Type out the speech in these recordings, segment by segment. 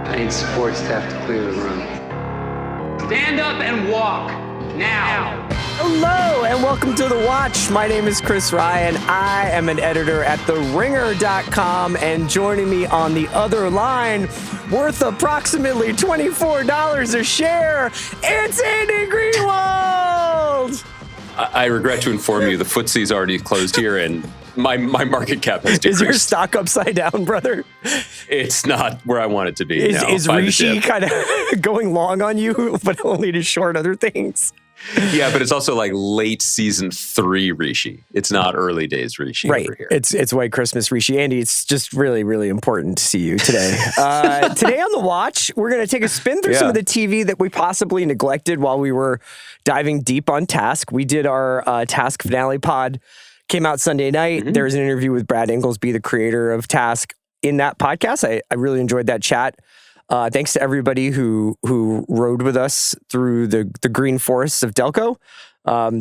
I need support staff to clear the room. Stand up and walk now. Hello and welcome to The Watch. My name is Chris Ryan. I am an editor at TheRinger.com, and joining me on the other line, worth approximately $24 a share, it's Andy Greenwald! I regret to inform you the FTSE's already closed here and my market cap has decreased. Is your stock upside down, brother? It's not where I want it to be. Is Rishi kind of going long on you, but only to short other things? Yeah, but it's also like late season 3 Rishi. It's not early days Rishi right. over here. It's White Christmas Rishi. Andy, it's just really, really important to see you today. Today on The Watch, we're going to take a spin through some of the TV that we possibly neglected while we were diving deep on Task. We did our Task finale pod, came out Sunday night. There was an interview with Brad Inglesby, the creator of Task, in that podcast. I really enjoyed that chat. Thanks to everybody who rode with us through the green forests of Delco.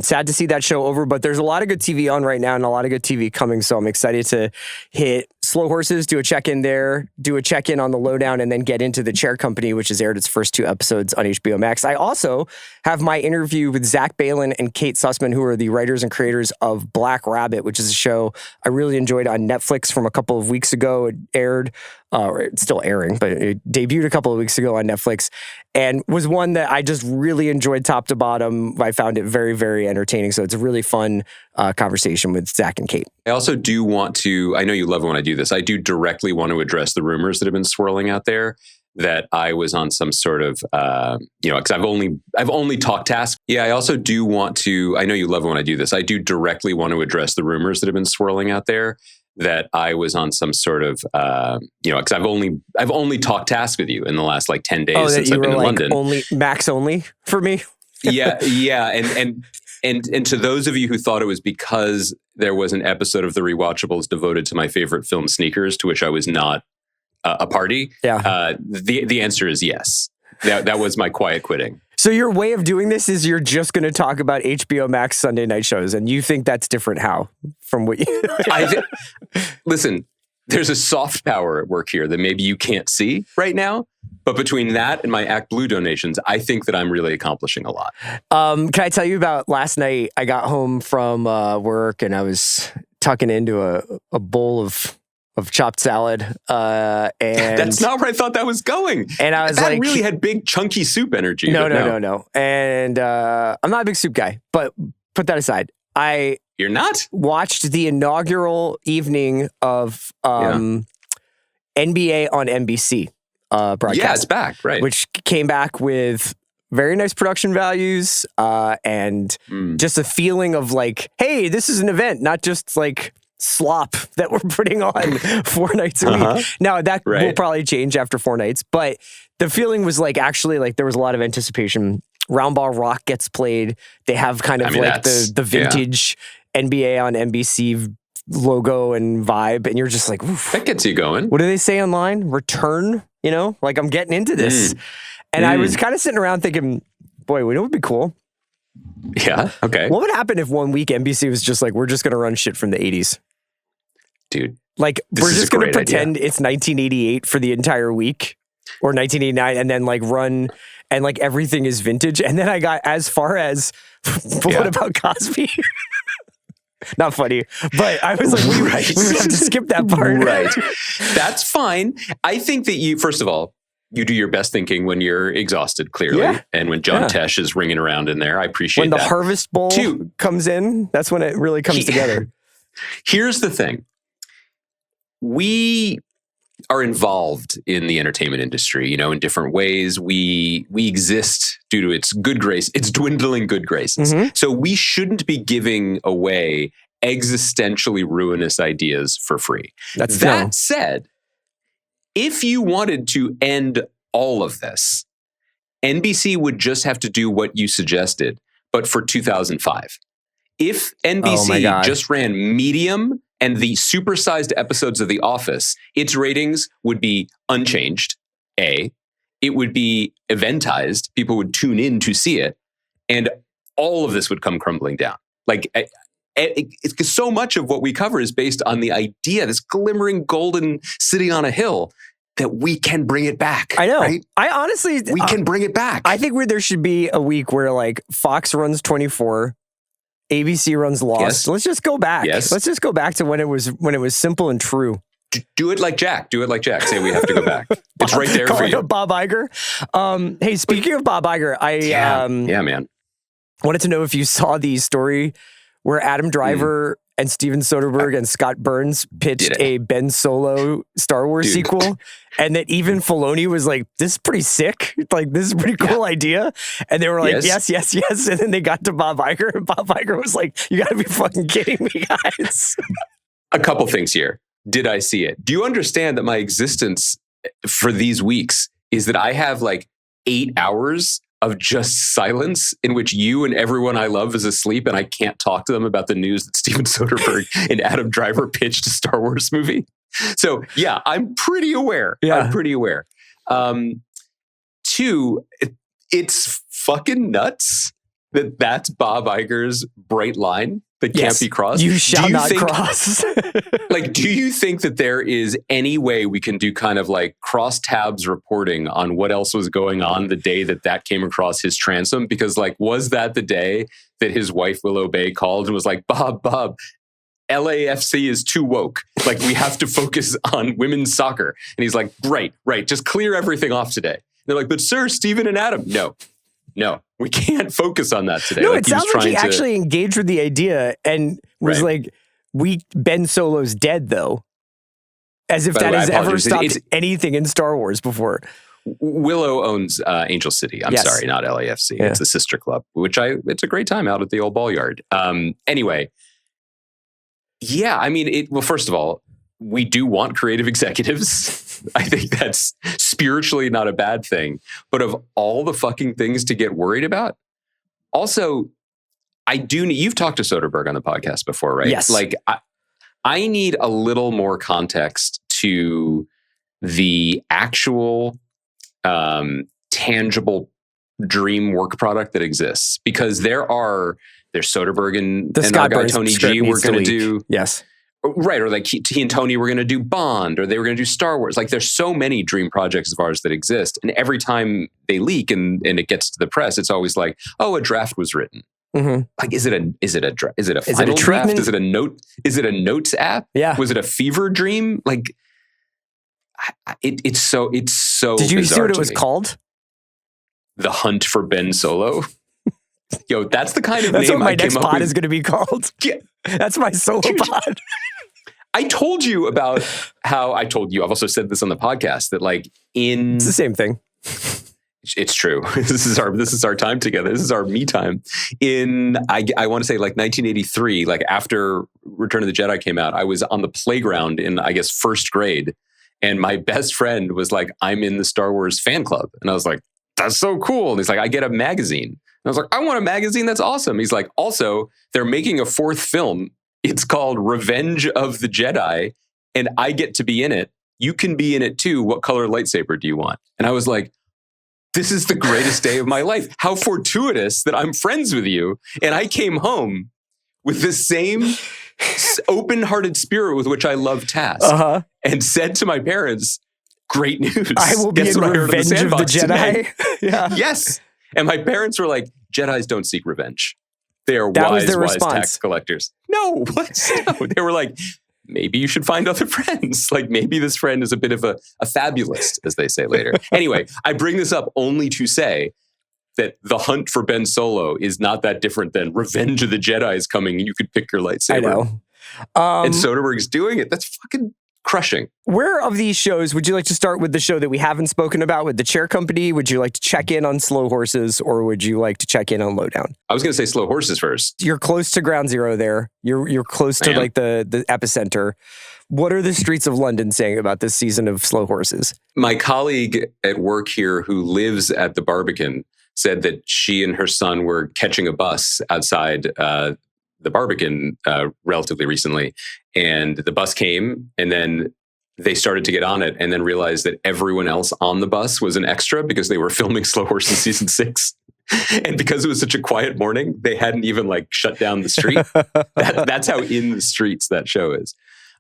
Sad to see that show over, but there's a lot of good TV on right now and a lot of good TV coming, so I'm excited to hit Slow Horses, do a check-in there, do a check-in on the Lowdown, and then get into The Chair Company, which has aired its first 2 episodes on HBO Max. I also have my interview with Zach Baylin and Kate Susman, who are the writers and creators of Black Rabbit, which is a show I really enjoyed on Netflix from a couple of weeks ago. It aired, it's still airing, but it debuted a couple of weeks ago on Netflix and was one that I just really enjoyed top to bottom. I found it very, very entertaining. So it's a really fun conversation with Zach and Kate. I also do want to, I know you love it when I do this, I do directly want to address the rumors that have been swirling out there that I was on some sort of, because I've only talked Task. Yeah, I also do want to, I know you love it when I do this, I do directly want to address the rumors that have been swirling out there that I was on some sort of, because I've only talked Task with you in the last like 10 days since I've been in London. Only Max only for me. yeah, and to those of you who thought it was because there was an episode of The Rewatchables devoted to my favorite film Sneakers, to which I was not a party. Yeah. The answer is yes. That was my quiet quitting. So your way of doing this is you're just going to talk about HBO Max Sunday night shows, and you think that's different how? From what you... Listen, there's a soft power at work here that maybe you can't see right now, but between that and my Act Blue donations, I think that I'm really accomplishing a lot. Can I tell you about last night? I got home from work, and I was tucking into a bowl of chopped salad, and that's not where I thought that was going. And I was that like, really had big chunky soup energy. No. And I'm not a big soup guy, but put that aside. You're not? Watched the inaugural evening of NBA on NBC broadcast. Yeah, it's back, right? Which came back with very nice production values and just a feeling of like, hey, this is an event, not just like slop that we're putting on 4 nights a week. Now that will probably change after 4 nights, but the feeling was like actually like there was a lot of anticipation. Round Ball Rock gets played. They have kind of the vintage NBA on NBC logo and vibe, and you're just like, oof. That gets you going. What do they say online? Return, like I'm getting into this. And I was kind of sitting around thinking, boy, would it be cool? Yeah, okay. What would happen if 1 week NBC was just like, we're just going to run shit from the 80s? Dude. Like, we're just going to pretend it's 1988 for the entire week or 1989 and then like run and like everything is vintage. And then I got as far as, what about Cosby? Not funny, but I was like, we have to skip that part. Right. That's fine. I think that you, first of all, you do your best thinking when you're exhausted, clearly. Yeah. And when John Tesh is ringing around in there, I appreciate that. When the Harvest Bowl comes in, that's when it really comes together. Here's the thing. We are involved in the entertainment industry, in different ways. We exist due to its good grace, its dwindling good graces. So we shouldn't be giving away existentially ruinous ideas for free. That said, if you wanted to end all of this, NBC would just have to do what you suggested, but for 2005. If NBC just ran medium and the supersized episodes of The Office, its ratings would be unchanged, A. It would be eventized. People would tune in to see it. And all of this would come crumbling down. Like, it's so much of what we cover is based on the idea, this glimmering golden city on a hill. that we can bring it back. I know. Right? I honestly... We can bring it back. I think there should be a week where like Fox runs 24, ABC runs Lost. Yes. Let's just go back. Yes. Let's just go back to when it was simple and true. Do it like Jack. Do it like Jack. Say we have to go back. It's right there for you. Bob Iger. Hey, speaking of Bob Iger, yeah, man. Wanted to know if you saw the story where Adam Driver and Steven Soderbergh and Scott Burns pitched a Ben Solo Star Wars sequel, and that even Filoni was like, "This is pretty sick. Like, this is a pretty cool idea." And they were like, "Yes. And then they got to Bob Iger, and Bob Iger was like, "You got to be fucking kidding me, guys." A couple things here. Did I see it? Do you understand that my existence for these weeks is that I have like 8 hours of just silence in which you and everyone I love is asleep and I can't talk to them about the news that Steven Soderbergh and Adam Driver pitched a Star Wars movie? So yeah, I'm pretty aware. Yeah. I'm pretty aware. Two, it's fucking nuts that that's Bob Iger's bright line that can't be crossed. You shall not cross. Like, do you think that there is any way we can do kind of like cross tabs reporting on what else was going on the day that came across his transom? Because like, was that the day that his wife Willow Bay called and was like, Bob, LAFC is too woke. Like, we have to focus on women's soccer. And he's like, right, just clear everything off today. And they're like, but sir, Steven and Adam, no, we can't focus on that today. No, like, it sounds like he actually engaged with the idea and was like, Ben Solo's dead, though. As if that has ever stopped anything in Star Wars before. Willow owns Angel City. I'm sorry, not LAFC. Yeah. It's a sister club, it's a great time out at the old ball yard. Anyway, yeah, I mean, well, first of all, we do want creative executives. I think that's spiritually not a bad thing. But of all the fucking things to get worried about, also, you've talked to Soderbergh on the podcast before, right? Yes. Like, I need a little more context to the actual tangible dream work product that exists. Because there's Soderbergh and our guy Tony G we're going to do. Yes. Right, or like he and Tony were going to do Bond, or they were going to do Star Wars. Like, there's so many dream projects of ours that exist, and every time they leak and it gets to the press, it's always like, oh, a draft was written. Mm-hmm. Like, is it a final draft? Is it a note? Is it a notes app? Yeah. Was it a fever dream? Like, it's so. Did you see what it was called? The Hunt for Ben Solo. Yo, that's the kind of that's name what my I came next up pod with. Is going to be called. Yeah. That's my solo pod. I told you about how I've also said this on the podcast that like it's the same thing. It's true. This is our time together. This is our me time. I want to say like 1983, like after Return of the Jedi came out, I was on the playground in, I guess, first grade. And my best friend was like, I'm in the Star Wars fan club. And I was like, that's so cool. And he's like, I get a magazine. And I was like, I want a magazine. That's awesome. He's like, also, they're making a 4th film. It's called Revenge of the Jedi. And I get to be in it. You can be in it too. What color lightsaber do you want? And I was like, this is the greatest day of my life. How fortuitous that I'm friends with you. And I came home with the same open-hearted spirit with which I love Task and said to my parents, great news. I will be in Revenge of the Jedi. Yeah. Yes. And my parents were like, Jedis don't seek revenge. They are wise tax collectors. No, what? No. They were like, maybe you should find other friends. Like, maybe this friend is a bit of a fabulist, as they say later. Anyway, I bring this up only to say that the hunt for Ben Solo is not that different than Revenge of the Jedi is coming and you could pick your lightsaber. I know. And Soderbergh's doing it. That's fucking crushing. Where of these shows would you like to start with the show that we haven't spoken about with the chair company? Would you like to check in on Slow Horses, or would you like to check in on Lowdown? I was going to say Slow Horses first. You're close to ground zero there. You're close to like the epicenter. What are the streets of London saying about this season of Slow Horses? My colleague at work here who lives at the Barbican said that she and her son were catching a bus outside the Barbican relatively recently. And the bus came, and then they started to get on it and then realized that everyone else on the bus was an extra because they were filming Slow Horses season 6. And because it was such a quiet morning, they hadn't even like shut down the street. That's how in the streets that show is.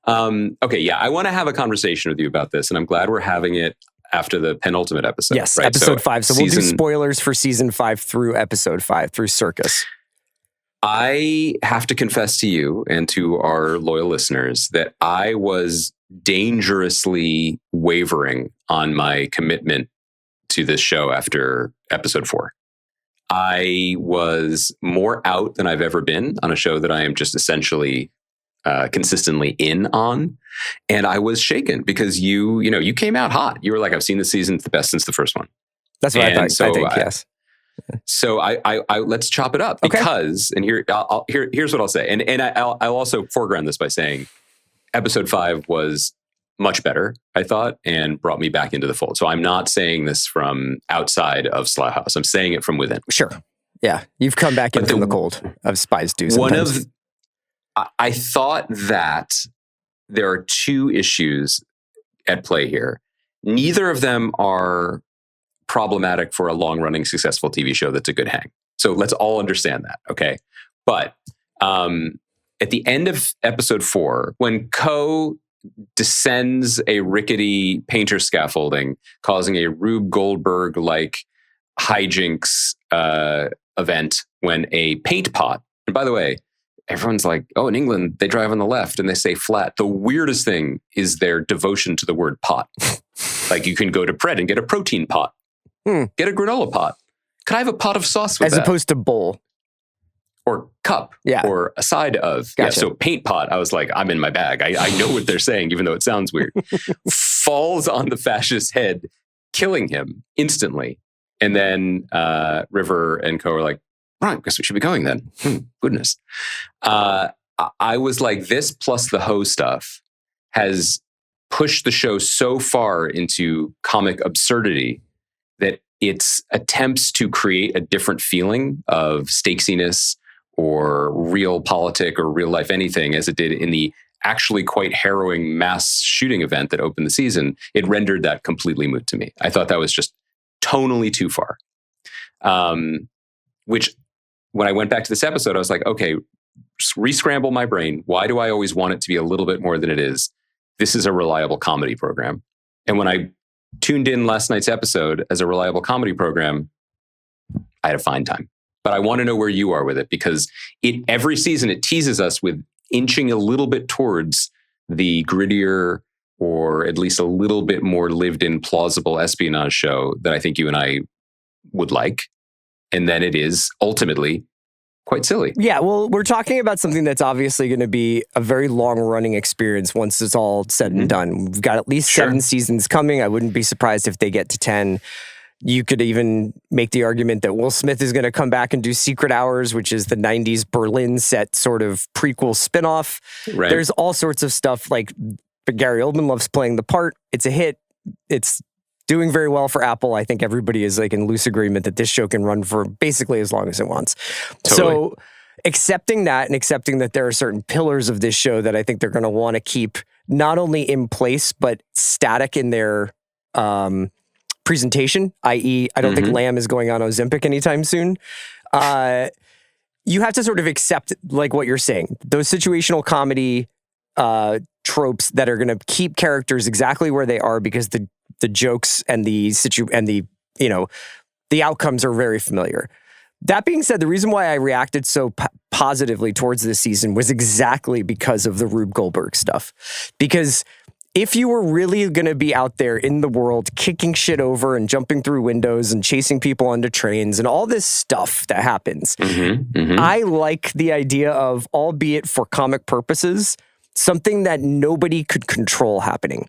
Okay, yeah, I want to have a conversation with you about this, and I'm glad we're having it after the penultimate episode. Yes, right? episode 5. So we'll do spoilers for season 5 through episode 5, through Circus. I have to confess to you and to our loyal listeners that I was dangerously wavering on my commitment to this show after episode 4. I was more out than I've ever been on a show that I am just essentially consistently in on. And I was shaken because you came out hot. You were like, I've seen the season. It's the best since the first one. That's what I think, yes. So I let's chop it up because, and here's what I'll say. And I'll also foreground this by saying episode 5 was much better, I thought, and brought me back into the fold. So I'm not saying this from outside of Slough House. I'm saying it from within. Sure. Yeah. You've come back in from the cold of Spies Do sometimes. I thought that there are 2 issues at play here. Neither of them are problematic for a long-running successful TV show that's a good hang. So let's all understand that, okay? But at the end of episode 4, when Ko descends a rickety painter scaffolding, causing a Rube Goldberg-like hijinks event when a paint pot, and by the way, everyone's like, oh, in England, they drive on the left and they say flat. The weirdest thing is their devotion to the word pot. Like you can go to Pret and get a protein pot. Get a granola pot. Could I have a pot of sauce with that? As opposed to bowl. Or cup. Yeah. Or a side of. Gotcha. Yeah, so paint pot, I was like, I'm in my bag. I know what they're saying, even though it sounds weird. Falls on the fascist's head, killing him instantly. And then River and Co are like, right, I guess we should be going then. Goodness. I was like, this plus the Ho stuff has pushed the show so far into comic absurdity that its attempts to create a different feeling of stakesiness or real politic or real life anything, as it did in the actually quite harrowing mass shooting event that opened the season, it rendered that completely moot to me. I thought that was just tonally too far. Which, when I went back to this episode, I was like, okay, re-scramble my brain. Why do I always want it to be a little bit more than it is? This is a reliable comedy program. And when I tuned in last night's episode as a reliable comedy program, I had a fine time. But I want to know where you are with it, because every season it teases us with inching a little bit towards the grittier or at least a little bit more lived-in plausible espionage show that I think you and I would like. And then it is ultimately quite silly. Yeah, well, we're talking about something that's obviously going to be a very long-running experience once it's all said and done. We've got at least 7 seasons coming. I wouldn't be surprised if they get to 10. You could even make the argument that Will Smith is going to come back and do Secret Hours, which is the 90s Berlin set sort of prequel spinoff. Right. There's all sorts of stuff, like Gary Oldman loves playing the part. It's a hit. It's doing very well for Apple. I think everybody is like in loose agreement that this show can run for basically as long as it wants. Totally. So accepting that and accepting that there are certain pillars of this show that I think they're going to want to keep not only in place, but static in their presentation, i.e. I don't think Lamb is going on Ozempic anytime soon. You have to sort of accept, like what you're saying, those situational comedy tropes that are going to keep characters exactly where they are because the jokes and the outcomes are very familiar. That being said, the reason why I reacted so positively towards this season was exactly because of the Rube Goldberg stuff. Because if you were really going to be out there in the world kicking shit over and jumping through windows and chasing people onto trains and all this stuff that happens, I like the idea of, albeit for comic purposes, something that nobody could control happening.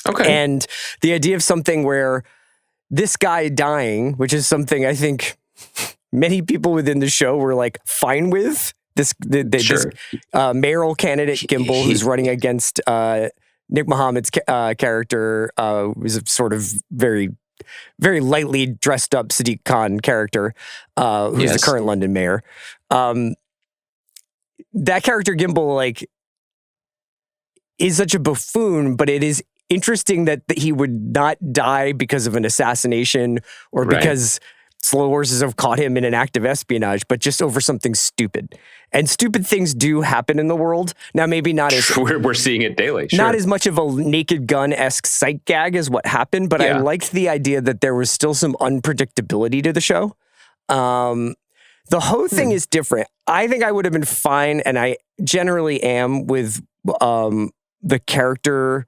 Okay. And the idea of something where this guy dying, which is something I think many people within the show were like fine with, this mayoral candidate Gimbal, who's running against Nick Mohammad's character, who's a sort of very, very lightly dressed up Sadiq Khan character, who's the current London mayor. That character Gimbal, like, is such a buffoon, but it is interesting that he would not die because of an assassination or because slow horses have caught him in an act of espionage, but just over something stupid. And stupid things do happen in the world. Now, maybe not as... We're seeing it daily, sure. Not as much of a Naked Gun-esque sight gag as what happened, but I liked the idea that there was still some unpredictability to the show. The whole thing is different. I think I would have been fine, and I generally am, with the character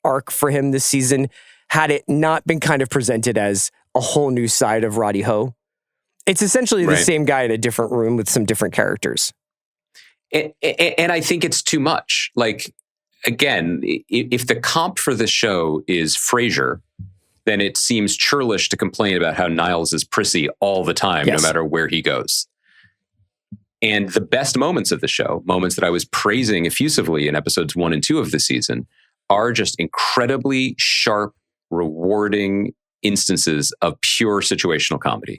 arc for him this season, had it not been kind of presented as a whole new side of Roddy Ho. It's essentially the same guy in a different room with some different characters. And I think it's too much. Like, again, if the comp for the show is Frasier, then it seems churlish to complain about how Niles is prissy all the time, no matter where he goes. And the best moments of the show, moments that I was praising effusively in episodes 1 and 2 of the season, are just incredibly sharp, rewarding instances of pure situational comedy.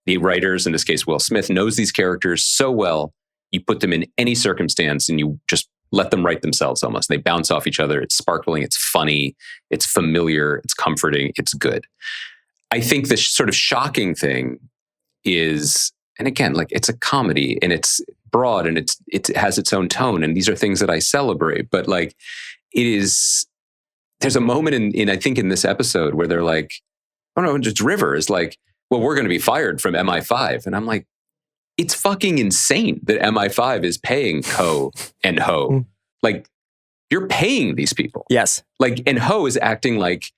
The writers, in this case Will Smith, knows these characters so well. You put them in any circumstance and you just let them write themselves almost. They bounce off each other. It's sparkling. It's funny. It's familiar. It's comforting. It's good. I think the sort of shocking thing is, and again, like, it's a comedy and it's broad and it has its own tone. And these are things that I celebrate. But like, there's a moment in I think in this episode where they're like, oh no, just River is like, well, we're going to be fired from MI5. And I'm like, it's fucking insane that MI5 is paying Ho and Ho. Like, you're paying these people. Yes. Like, and Ho is acting like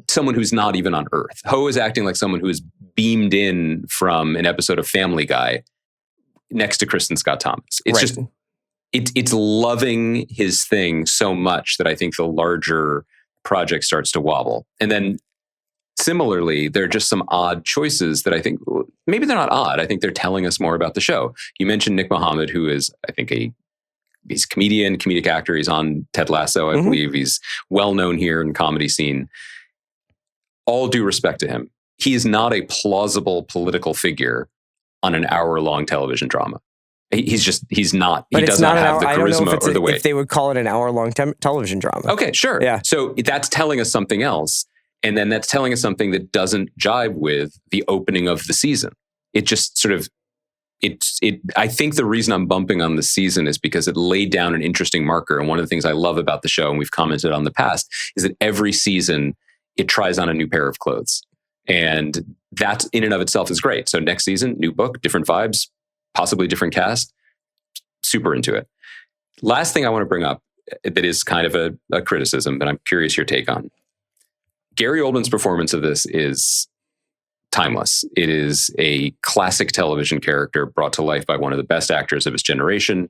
someone who's not even on Earth. Ho is acting like someone who is beamed in from an episode of Family Guy next to Kristen Scott Thomas. It's just, it's loving his thing so much that I think the larger project starts to wobble. And then similarly, there are just some odd choices that I think, maybe they're not odd. I think they're telling us more about the show. You mentioned Nick Mohammed, who is, I think, he's a comedic actor. He's on Ted Lasso, I believe. He's well-known here in the comedy scene. All due respect to him, he is not a plausible political figure on an hour-long television drama. He's not. But he does not have the charisma or the weight. If they would call it an hour-long television drama. Okay, sure. Yeah. So that's telling us something else. And then that's telling us something that doesn't jibe with the opening of the season. It just sort of, I think the reason I'm bumping on the season is because it laid down an interesting marker. And one of the things I love about the show, and we've commented on the past, is that every season it tries on a new pair of clothes. And that in and of itself is great. So next season, new book, different vibes, possibly different cast. Super into it. Last thing I want to bring up that is kind of a criticism that I'm curious your take on. Gary Oldman's performance of this is timeless. It is a classic television character brought to life by one of the best actors of his generation.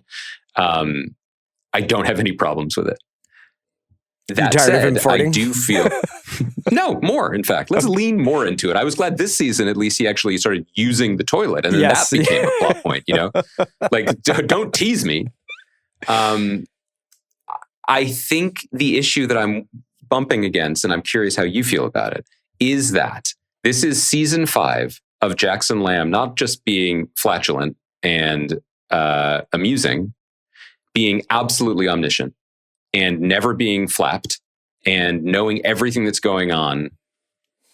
I don't have any problems with it. That said, I do feel... No, more, in fact. Let's lean more into it. I was glad this season, at least, he actually started using the toilet, and then that became a plot point, you know? Like, don't tease me. I think the issue that I'm bumping against, and I'm curious how you feel about it, is that this is season 5 of Jackson Lamb not just being flatulent and amusing, being absolutely omniscient and never being flapped and knowing everything that's going on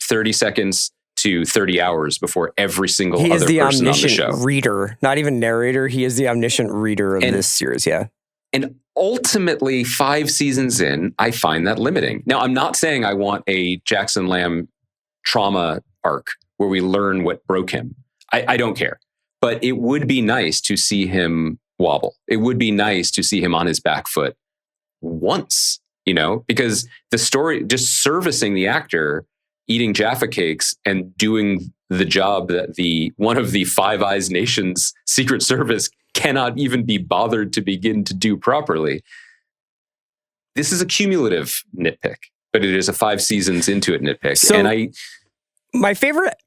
30 seconds to 30 hours before every single other person on the show. He is the omniscient reader, not even narrator. He is the omniscient reader of this series, And ultimately, 5 seasons in, I find that limiting. Now, I'm not saying I want a Jackson Lamb trauma arc where we learn what broke him. I don't care. But it would be nice to see him wobble. It would be nice to see him on his back foot once, you know, because the story, just servicing the actor, eating Jaffa cakes and doing the job that one of the Five Eyes Nation's Secret Service cannot even be bothered to begin to do properly. This is a cumulative nitpick, but it is a 5 seasons into it nitpick. So, my favorite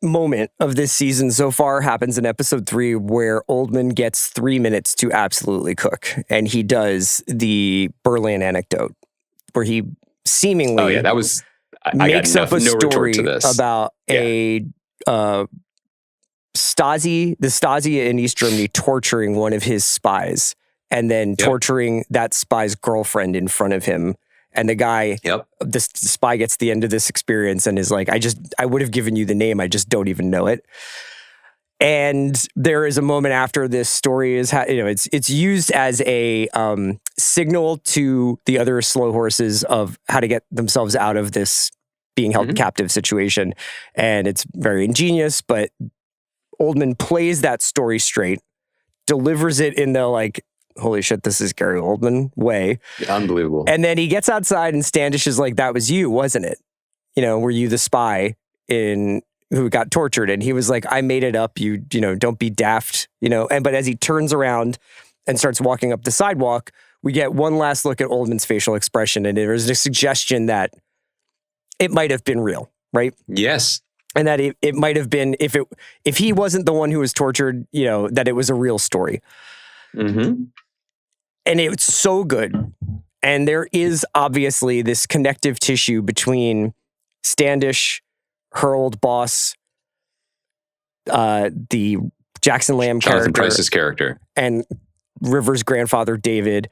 moment of this season so far happens in episode 3, where Oldman gets 3 minutes to absolutely cook. And he does the Berlin anecdote where he seemingly makes up a story about the Stasi in East Germany torturing one of his spies and then torturing that spy's girlfriend in front of him And the guy, Yep. the spy gets the end of this experience and is like, I would have given you the name. I just don't even know it. And there is a moment after this story is, it's used as a signal to the other slow horses of how to get themselves out of this being held captive situation. And it's very ingenious, but Oldman plays that story straight, delivers it in the like, holy shit, this is Gary Oldman way. Unbelievable. And then he gets outside and Standish is like, that was you, wasn't it? Were you the spy who got tortured? And he was like, I made it up. You don't be daft, but as he turns around and starts walking up the sidewalk, we get one last look at Oldman's facial expression. And there's a suggestion that it might have been real, right? Yes. And that it might have been, if he wasn't the one who was tortured, that it was a real story. Mm-hmm. And it's so good. And there is obviously this connective tissue between Standish, her old boss, the Jackson Lamb Jonathan character, Pryce's character, and River's grandfather, David.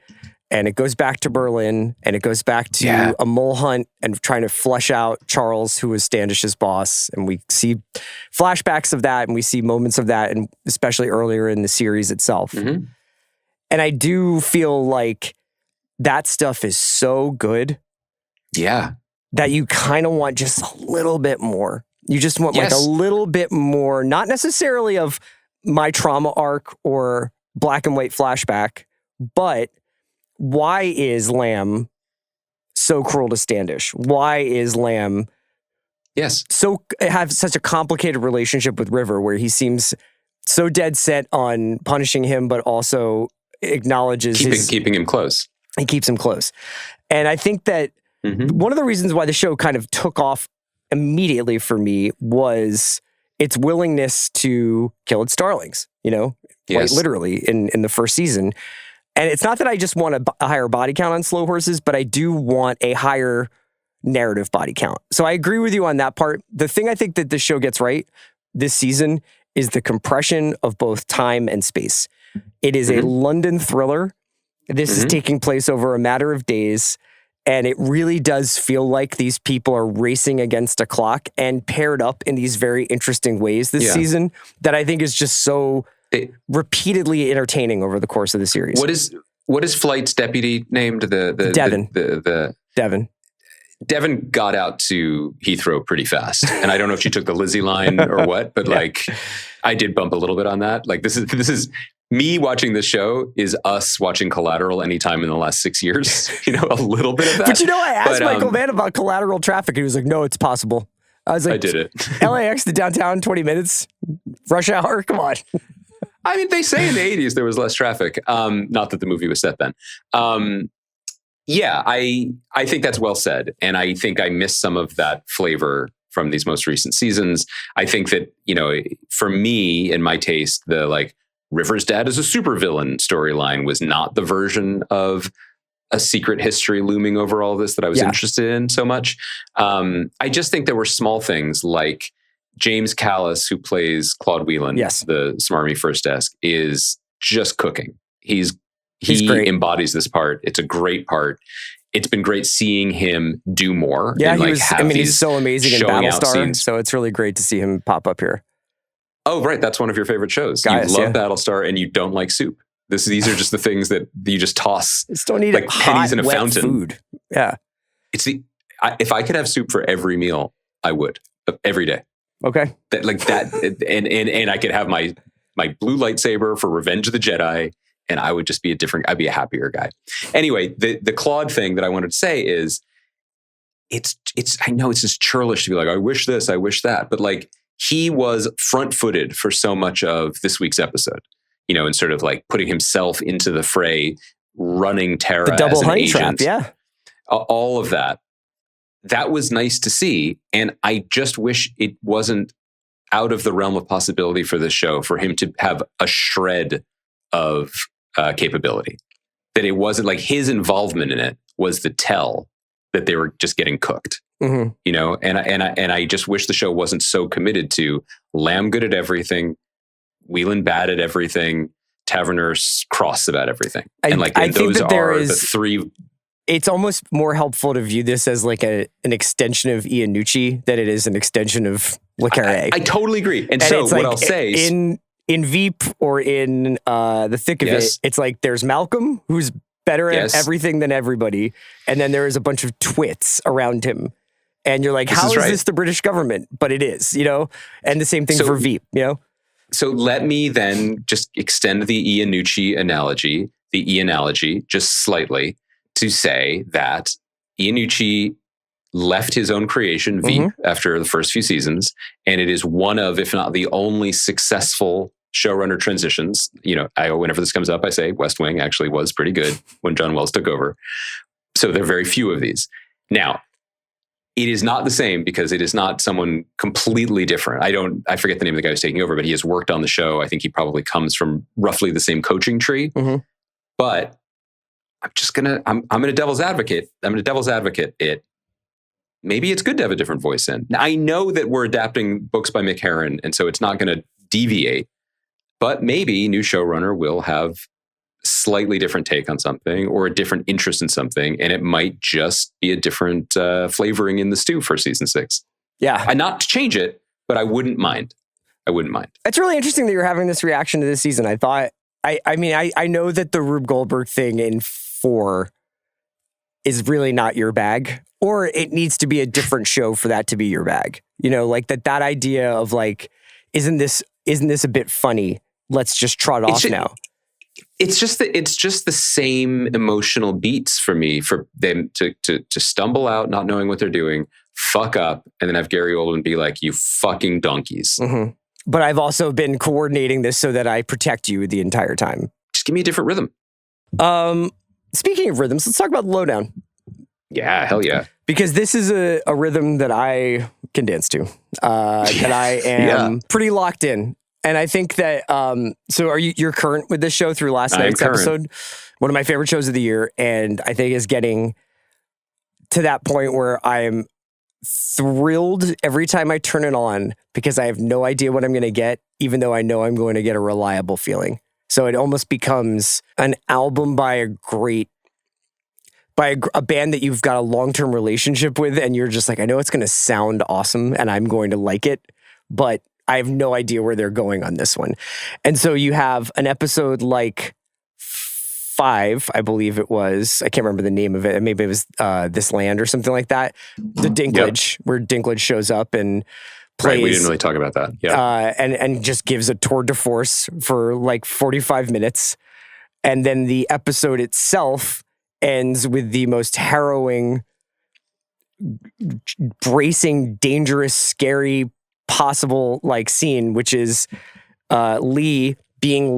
And it goes back to Berlin, and it goes back to a mole hunt and trying to flesh out Charles, who was Standish's boss. And we see flashbacks of that, and we see moments of that, and especially earlier in the series itself. Mm-hmm. And I do feel like that stuff is so good. Yeah. That you kind of want just a little bit more. You just want like a little bit more, not necessarily of my trauma arc or black and white flashback, but why is Lamb so cruel to Standish? Why is Lamb have such a complicated relationship with River, where he seems so dead set on punishing him, but also acknowledges keeping him close. He keeps him close. And I think that one of the reasons why the show kind of took off immediately for me was its willingness to kill its starlings, quite literally in the first season. And it's not that I just want a higher body count on slow horses, but I do want a higher narrative body count. So I agree with you on that part. The thing I think that the show gets right this season is the compression of both time and space. It is a London thriller. This is taking place over a matter of days. And it really does feel like these people are racing against a clock and paired up in these very interesting ways this season that I think is just so repeatedly entertaining over the course of the series. What is Flight's deputy named? Devin. Devin. Devin got out to Heathrow pretty fast. And I don't know if she took the Lizzie line or what, but I did bump a little bit on that. Like this is me watching this show is us watching Collateral anytime in the last 6 years. A little bit of that. But I asked Michael Mann about Collateral traffic. He was like, no, it's possible. I was like, I did it. LAX to downtown, 20 minutes. Rush hour, come on. I mean, they say in the 80s there was less traffic. Not that the movie was set then. I think that's well said. And I think I missed some of that flavor from these most recent seasons. I think that, for me, in my taste, the River's dad is a supervillain storyline was not the version of a secret history looming over all this that I was interested in so much. I just think there were small things like James Callis, who plays Claude Whelan, the smarmy first desk, is just cooking. He great. Embodies this part. It's a great part. It's been great seeing him do more. Yeah, he's so amazing in Battlestar, so it's really great to see him pop up here. Oh, right. That's one of your favorite shows. You love Battlestar and you don't like soup. These are just the things that you just toss. Just don't eat pennies in a fountain. Food. Yeah. If I could have soup for every meal, I would. Every day. Okay. And I could have my blue lightsaber for Revenge of the Jedi, and I would just be I'd be a happier guy. Anyway, the Claude thing that I wanted to say is I know it's just churlish to be like, I wish this, I wish that, but he was front-footed for so much of this week's episode, and sort of putting himself into the fray, running Terra the double as an honey agent. Trap, all of that. That was nice to see. And I just wish it wasn't out of the realm of possibility for this show for him to have a shred of capability. That it wasn't his involvement in it was the tell that they were just getting cooked. And I just wish the show wasn't so committed to Lamb good at everything, Whelan bad at everything, Taverner cross about everything. I think those that there are is the three it's almost more helpful to view this as like an extension of Iannucci than it is an extension of Le Carré. I totally agree. And so what I'll say is in Veep or in The Thick of It, it's like there's Malcolm, who's better at everything than everybody, and then there is a bunch of twits around him. And you're like, how is this the British government? But it is, you know? And the same thing for Veep, you know? So let me then just extend the Iannucci analogy, the E-analogy, just slightly, to say that Iannucci left his own creation, Veep, after the first few seasons, and it is one of, if not the only successful showrunner transitions. You know, whenever this comes up, I say West Wing actually was pretty good when John Wells took over. So there are very few of these. Now, it is not the same because it is not someone completely different. I forget the name of the guy who's taking over, but he has worked on the show. I think he probably comes from roughly the same coaching tree. But I'm going to devil's advocate. It. Maybe it's good to have a different voice in. Now, I know that we're adapting books by Mick Herron, and so it's not going to deviate. But maybe new showrunner will have slightly different take on something or a different interest in something, and it might just be a different flavoring in the stew for season 6. Yeah. And not to change it, but I wouldn't mind. It's really interesting that you're having this reaction to this season. I thought, I know that the Rube Goldberg thing in 4 is really not your bag, or it needs to be a different show for that to be your bag. You know, like that idea of like, isn't this a bit funny? Let's just trot off now. It's just the same emotional beats for me, for them to stumble out, not knowing what they're doing, fuck up, and then have Gary Oldman be like, "You fucking donkeys." But I've also been coordinating this so that I protect you the entire time. Just give me a different rhythm. Speaking of rhythms, let's talk about Lowdown. Yeah, hell yeah. Because this is a rhythm that I can dance to, that I am pretty locked in. And I think that, so you're current with this show through last night's episode? One of my favorite shows of the year. And I think is getting to that point where I'm thrilled every time I turn it on because I have no idea what I'm going to get, even though I know I'm going to get a reliable feeling. So it almost becomes an album by a band that you've got a long-term relationship with, and you're just like, I know it's going to sound awesome and I'm going to like it, but I have no idea where they're going on this one. And so you have an episode like 5, I believe it was. I can't remember the name of it. Maybe it was This Land or something like that. The Dinklage, where Dinklage shows up and plays. Right, we didn't really talk about that. Yeah. And just gives a tour de force for like 45 minutes. And then the episode itself ends with the most harrowing, bracing, dangerous, scary possible like scene, which is Lee being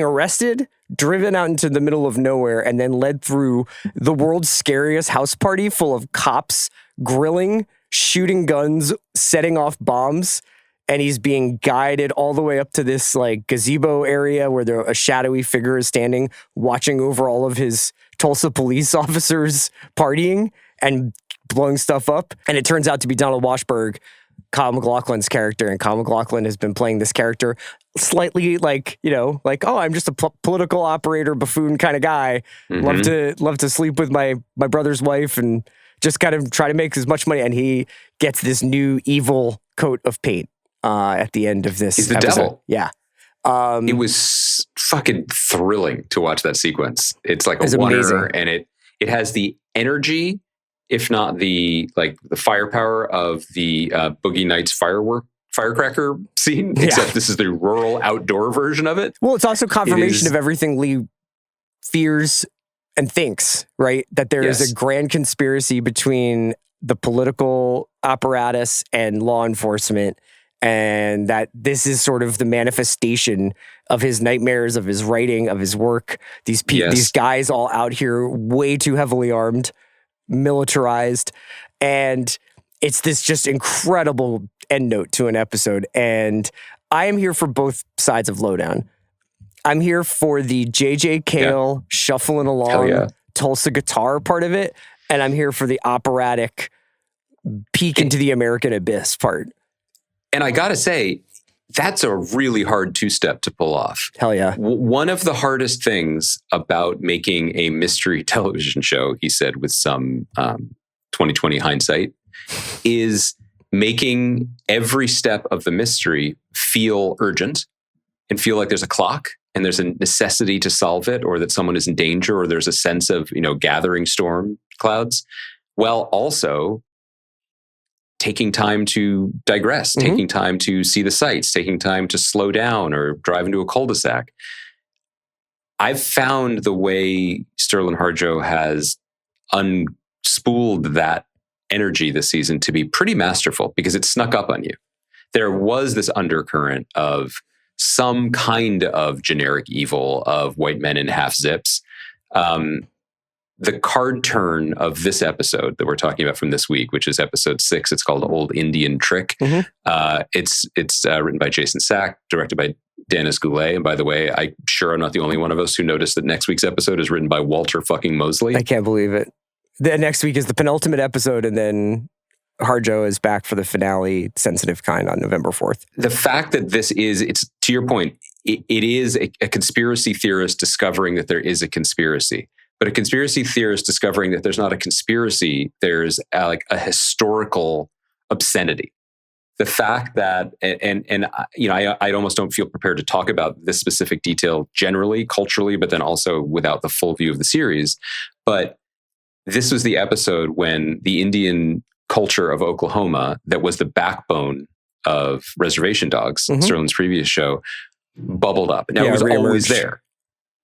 arrested, driven out into the middle of nowhere, and then led through the world's scariest house party full of cops grilling, shooting guns, setting off bombs. And he's being guided all the way up to this like gazebo area where a shadowy figure is standing, watching over all of his Tulsa police officers partying and blowing stuff up. And it turns out to be Donald Washburn, Kyle MacLachlan's character. And Kyle MacLachlan has been playing this character slightly like, you know, like, oh, I'm just a political operator, buffoon kind of guy. Love to sleep with my brother's wife and just kind of try to make as much money. And he gets this new evil coat of paint at the end of this. He's the episode. devil. Yeah. It was fucking thrilling to watch that sequence. It's like a wonder, and it has the energy, if not the firepower of the Boogie Nights firecracker scene, except this is the rural outdoor version of it. Well, it's also confirmation of everything Lee fears and thinks, right? That there is a grand conspiracy between the political apparatus and law enforcement, and that this is sort of the manifestation of his nightmares, of his writing, of his work. These guys all out here way too heavily armed, militarized, and it's this just incredible end note to an episode. And I am here for both sides of Lowdown. I'm here for the J.J. Cale shuffling along Tulsa guitar part of it, and I'm here for the operatic peek into the American abyss part. And I gotta say, That's a really hard two-step to pull off. Hell yeah. One of the hardest things about making a mystery television show, he said with some 2020 hindsight, is making every step of the mystery feel urgent and feel like there's a clock and there's a necessity to solve it, or that someone is in danger, or there's a sense of, gathering storm clouds, while also taking time to digress, taking time to see the sights, taking time to slow down or drive into a cul-de-sac. I've found the way Sterling Harjo has unspooled that energy this season to be pretty masterful, because it snuck up on you. There was this undercurrent of some kind of generic evil of white men in half zips. The card turn of this episode that we're talking about from this week, which is episode 6, it's called Old Indian Trick. It's written by Jason Sack, directed by Dennis Goulet. And by the way, I'm sure I'm not the only one of us who noticed that next week's episode is written by Walter fucking Mosley. I can't believe it. The next week is the penultimate episode, and then Harjo is back for the finale, Sensitive Kind, on November 4th. The fact that it's to your point, it is a conspiracy theorist discovering that there is a conspiracy. But a conspiracy theorist discovering that there's not a conspiracy, there's a historical obscenity. The fact that, I almost don't feel prepared to talk about this specific detail generally, culturally, but then also without the full view of the series. But this was the episode when the Indian culture of Oklahoma, that was the backbone of Reservation Dogs, Sterling's previous show, bubbled up. Now, it was always there.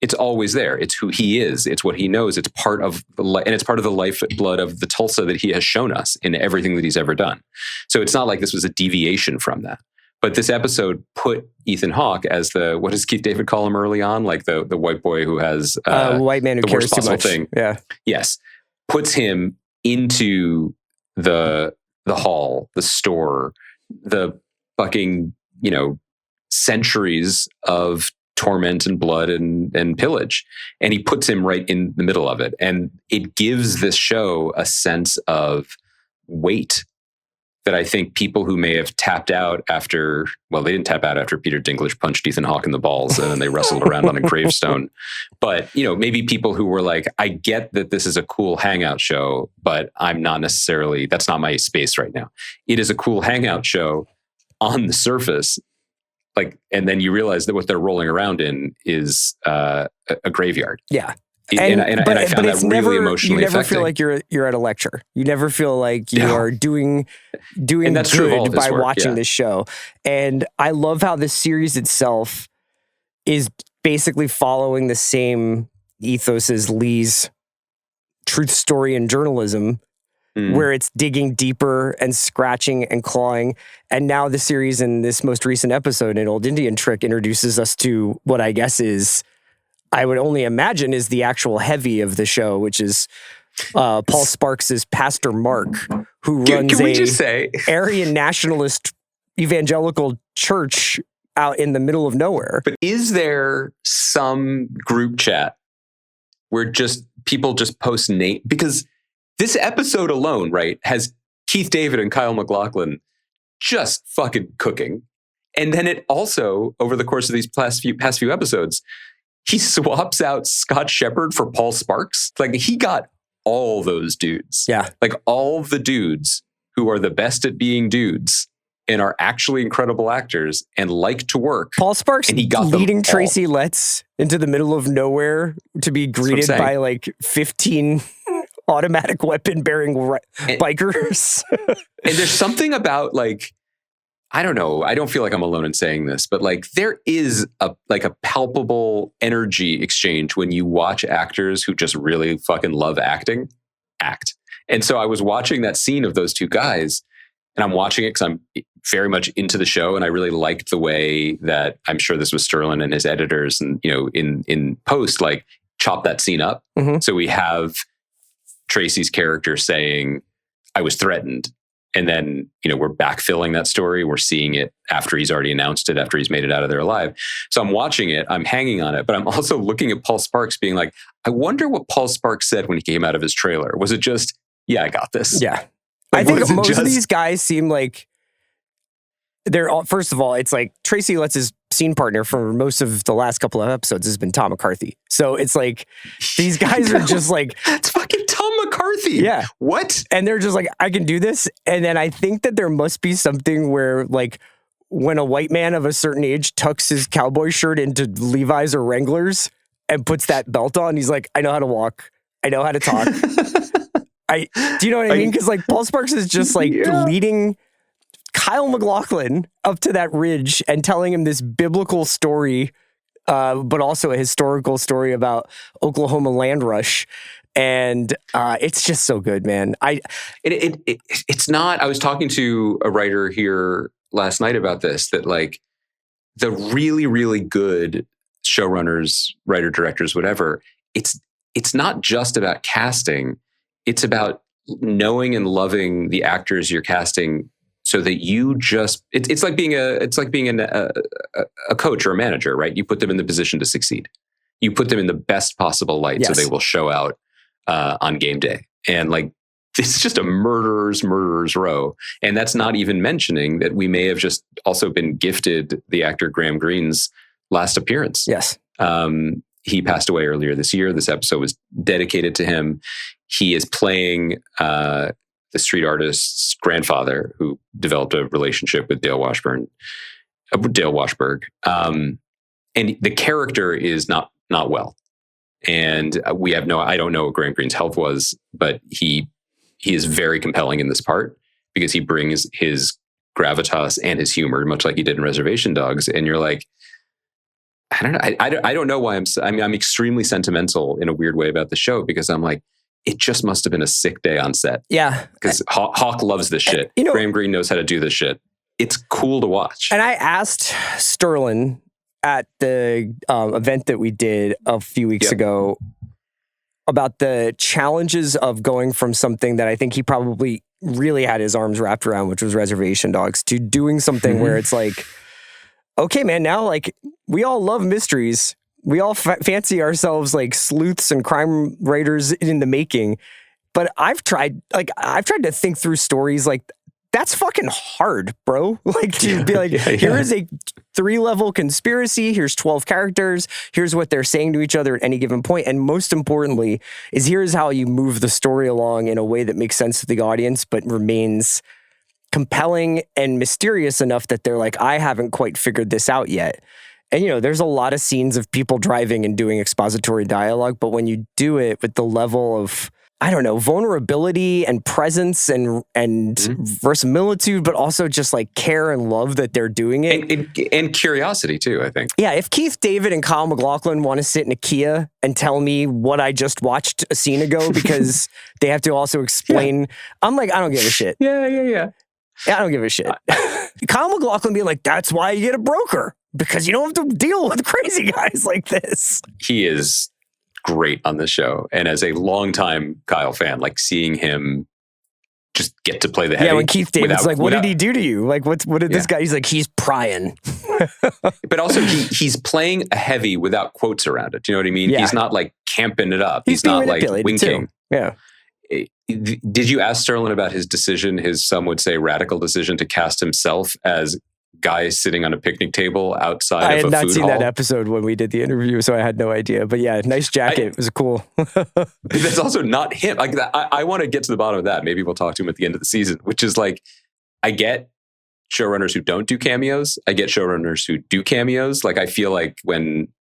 It's always there. It's who he is. It's what he knows. It's part of and it's part of the lifeblood of the Tulsa that he has shown us in everything that he's ever done. So it's not like this was a deviation from that. But this episode put Ethan Hawke as what does Keith David call him early on? Like the white boy who has white man who the cares worst too much. Thing. Yeah. Yes. Puts him into the hall, the store, the fucking, centuries of torment and blood and pillage. And he puts him right in the middle of it. And it gives this show a sense of weight that I think people who may have tapped out after, well, they didn't tap out after Peter Dinklage punched Ethan Hawke in the balls and then they wrestled around on a gravestone. But, maybe people who were like, I get that this is a cool hangout show, but I'm not necessarily, that's not my space right now. It is a cool hangout show on the surface. And then you realize that what they're rolling around in is a graveyard. Yeah. But I found that really emotionally you never affecting. feel like you're at a lecture. You never feel like you are doing and that's true of all good this by work, watching this show. And I love how the series itself is basically following the same ethos as Lee's truth story in journalism, where it's digging deeper and scratching and clawing. And now the series in this most recent episode in Old Indian Trick introduces us to what I guess is, I would only imagine, is the actual heavy of the show, which is Paul Sparks' Pastor Mark, who runs Aryan nationalist evangelical church out in the middle of nowhere. But is there some group chat where people just post name? Because this episode alone, right, has Keith David and Kyle MacLachlan just fucking cooking. And then it also, over the course of these past few episodes, he swaps out Scott Shepherd for Paul Sparks. He got all those dudes. Yeah. All the dudes who are the best at being dudes and are actually incredible actors and like to work. Paul Sparks and he got leading Tracy Letts into the middle of nowhere to be greeted by 15 automatic weapon bearing bikers. And there's something about I don't know. I don't feel like I'm alone in saying this, but there is a palpable energy exchange when you watch actors who just really fucking love act. And so I was watching that scene of those two guys, and I'm watching it because I'm very much into the show, and I really liked the way that, I'm sure this was Sterling and his editors, and in post chop that scene up. So we have Tracy's character saying, "I was threatened." And then, we're backfilling that story. We're seeing it after he's already announced it, after he's made it out of there alive. So I'm watching it, I'm hanging on it, but I'm also looking at Paul Sparks being like, I wonder what Paul Sparks said when he came out of his trailer. Was it just, yeah, I got this? Yeah. I think most of these guys seem like they're all, first of all, it's like Tracy Letts' scene partner for most of the last couple of episodes has been Tom McCarthy. So it's like these guys are just like, it's fucking Tom McCarthy. Yeah. What? And they're just like, I can do this. And then I think that there must be something where like when a white man of a certain age tucks his cowboy shirt into Levi's or Wranglers and puts that belt on, he's like, I know how to walk. I know how to talk. Do you know what I mean? Because like Paul Sparks is just like leading Kyle MacLachlan up to that ridge and telling him this biblical story, but also a historical story about Oklahoma land rush. And it's just so good, man. It's not, I was talking to a writer here last night about this, that like the really, really good showrunners, writer, directors, whatever, it's not just about casting. It's about knowing and loving the actors you're casting, so that you just it's like being a coach or a manager, right? You put them in the position to succeed. You put them in the best possible light, so they will show out on game day. And like it's just a murderer's row. And that's not even mentioning that we may have just also been gifted the actor Graham Greene's last appearance. Yes. He passed away earlier this year. This episode was dedicated to him. He is playing the street artist's grandfather, who developed a relationship with Dale Washburn. And the character is not well. And I don't know what Graham Greene's health was, but he is very compelling in this part because he brings his gravitas and his humor, much like he did in Reservation Dogs. And you're like, I don't know. I don't know why I'm extremely sentimental in a weird way about the show, because I'm like, it just must have been a sick day on set. Yeah. Because Hawk loves this shit. Graham Greene knows how to do this shit. It's cool to watch. And I asked Sterling at the event that we did a few weeks ago about the challenges of going from something that I think he probably really had his arms wrapped around, which was Reservation Dogs, to doing something where it's like, okay, man, now like we all love mysteries. We all fancy ourselves like sleuths and crime writers in the making. But I've tried to think through stories like that's fucking hard, bro. Like to be like, here is a 3-level conspiracy. Here's 12 characters. Here's what they're saying to each other at any given point. And most importantly is here's how you move the story along in a way that makes sense to the audience, but remains compelling and mysterious enough that they're like, I haven't quite figured this out yet. And, there's a lot of scenes of people driving and doing expository dialogue, but when you do it with the level of, I don't know, vulnerability and presence and verisimilitude, but also just like care and love that they're doing it. And curiosity too, I think. Yeah, if Keith David and Kyle MacLachlan want to sit in a Kia and tell me what I just watched a scene ago because they have to also explain, I'm like, I don't give a shit. Yeah, I don't give a shit. Kyle MacLachlan being like, that's why you get a broker, because you don't have to deal with crazy guys like this. He is great on the show. And as a longtime Kyle fan, like seeing him just get to play the heavy. Yeah, when Keith David's like, what did he do to you? Like, what did this guy? He's like, he's prying. But also he's playing a heavy without quotes around it. Do you know what I mean? Yeah. He's not like camping it up. He's not like winking. Too. Yeah. Did you ask Sterling about his decision, his some would say radical decision, to cast himself as guy sitting on a picnic table outside of a food hall? I had not seen that episode when we did the interview, so I had no idea. But yeah, nice jacket. It was cool. That's also not him. Like I want to get to the bottom of that. Maybe we'll talk to him at the end of the season, which is like, I get showrunners who don't do cameos. I get showrunners who do cameos. Like I feel like when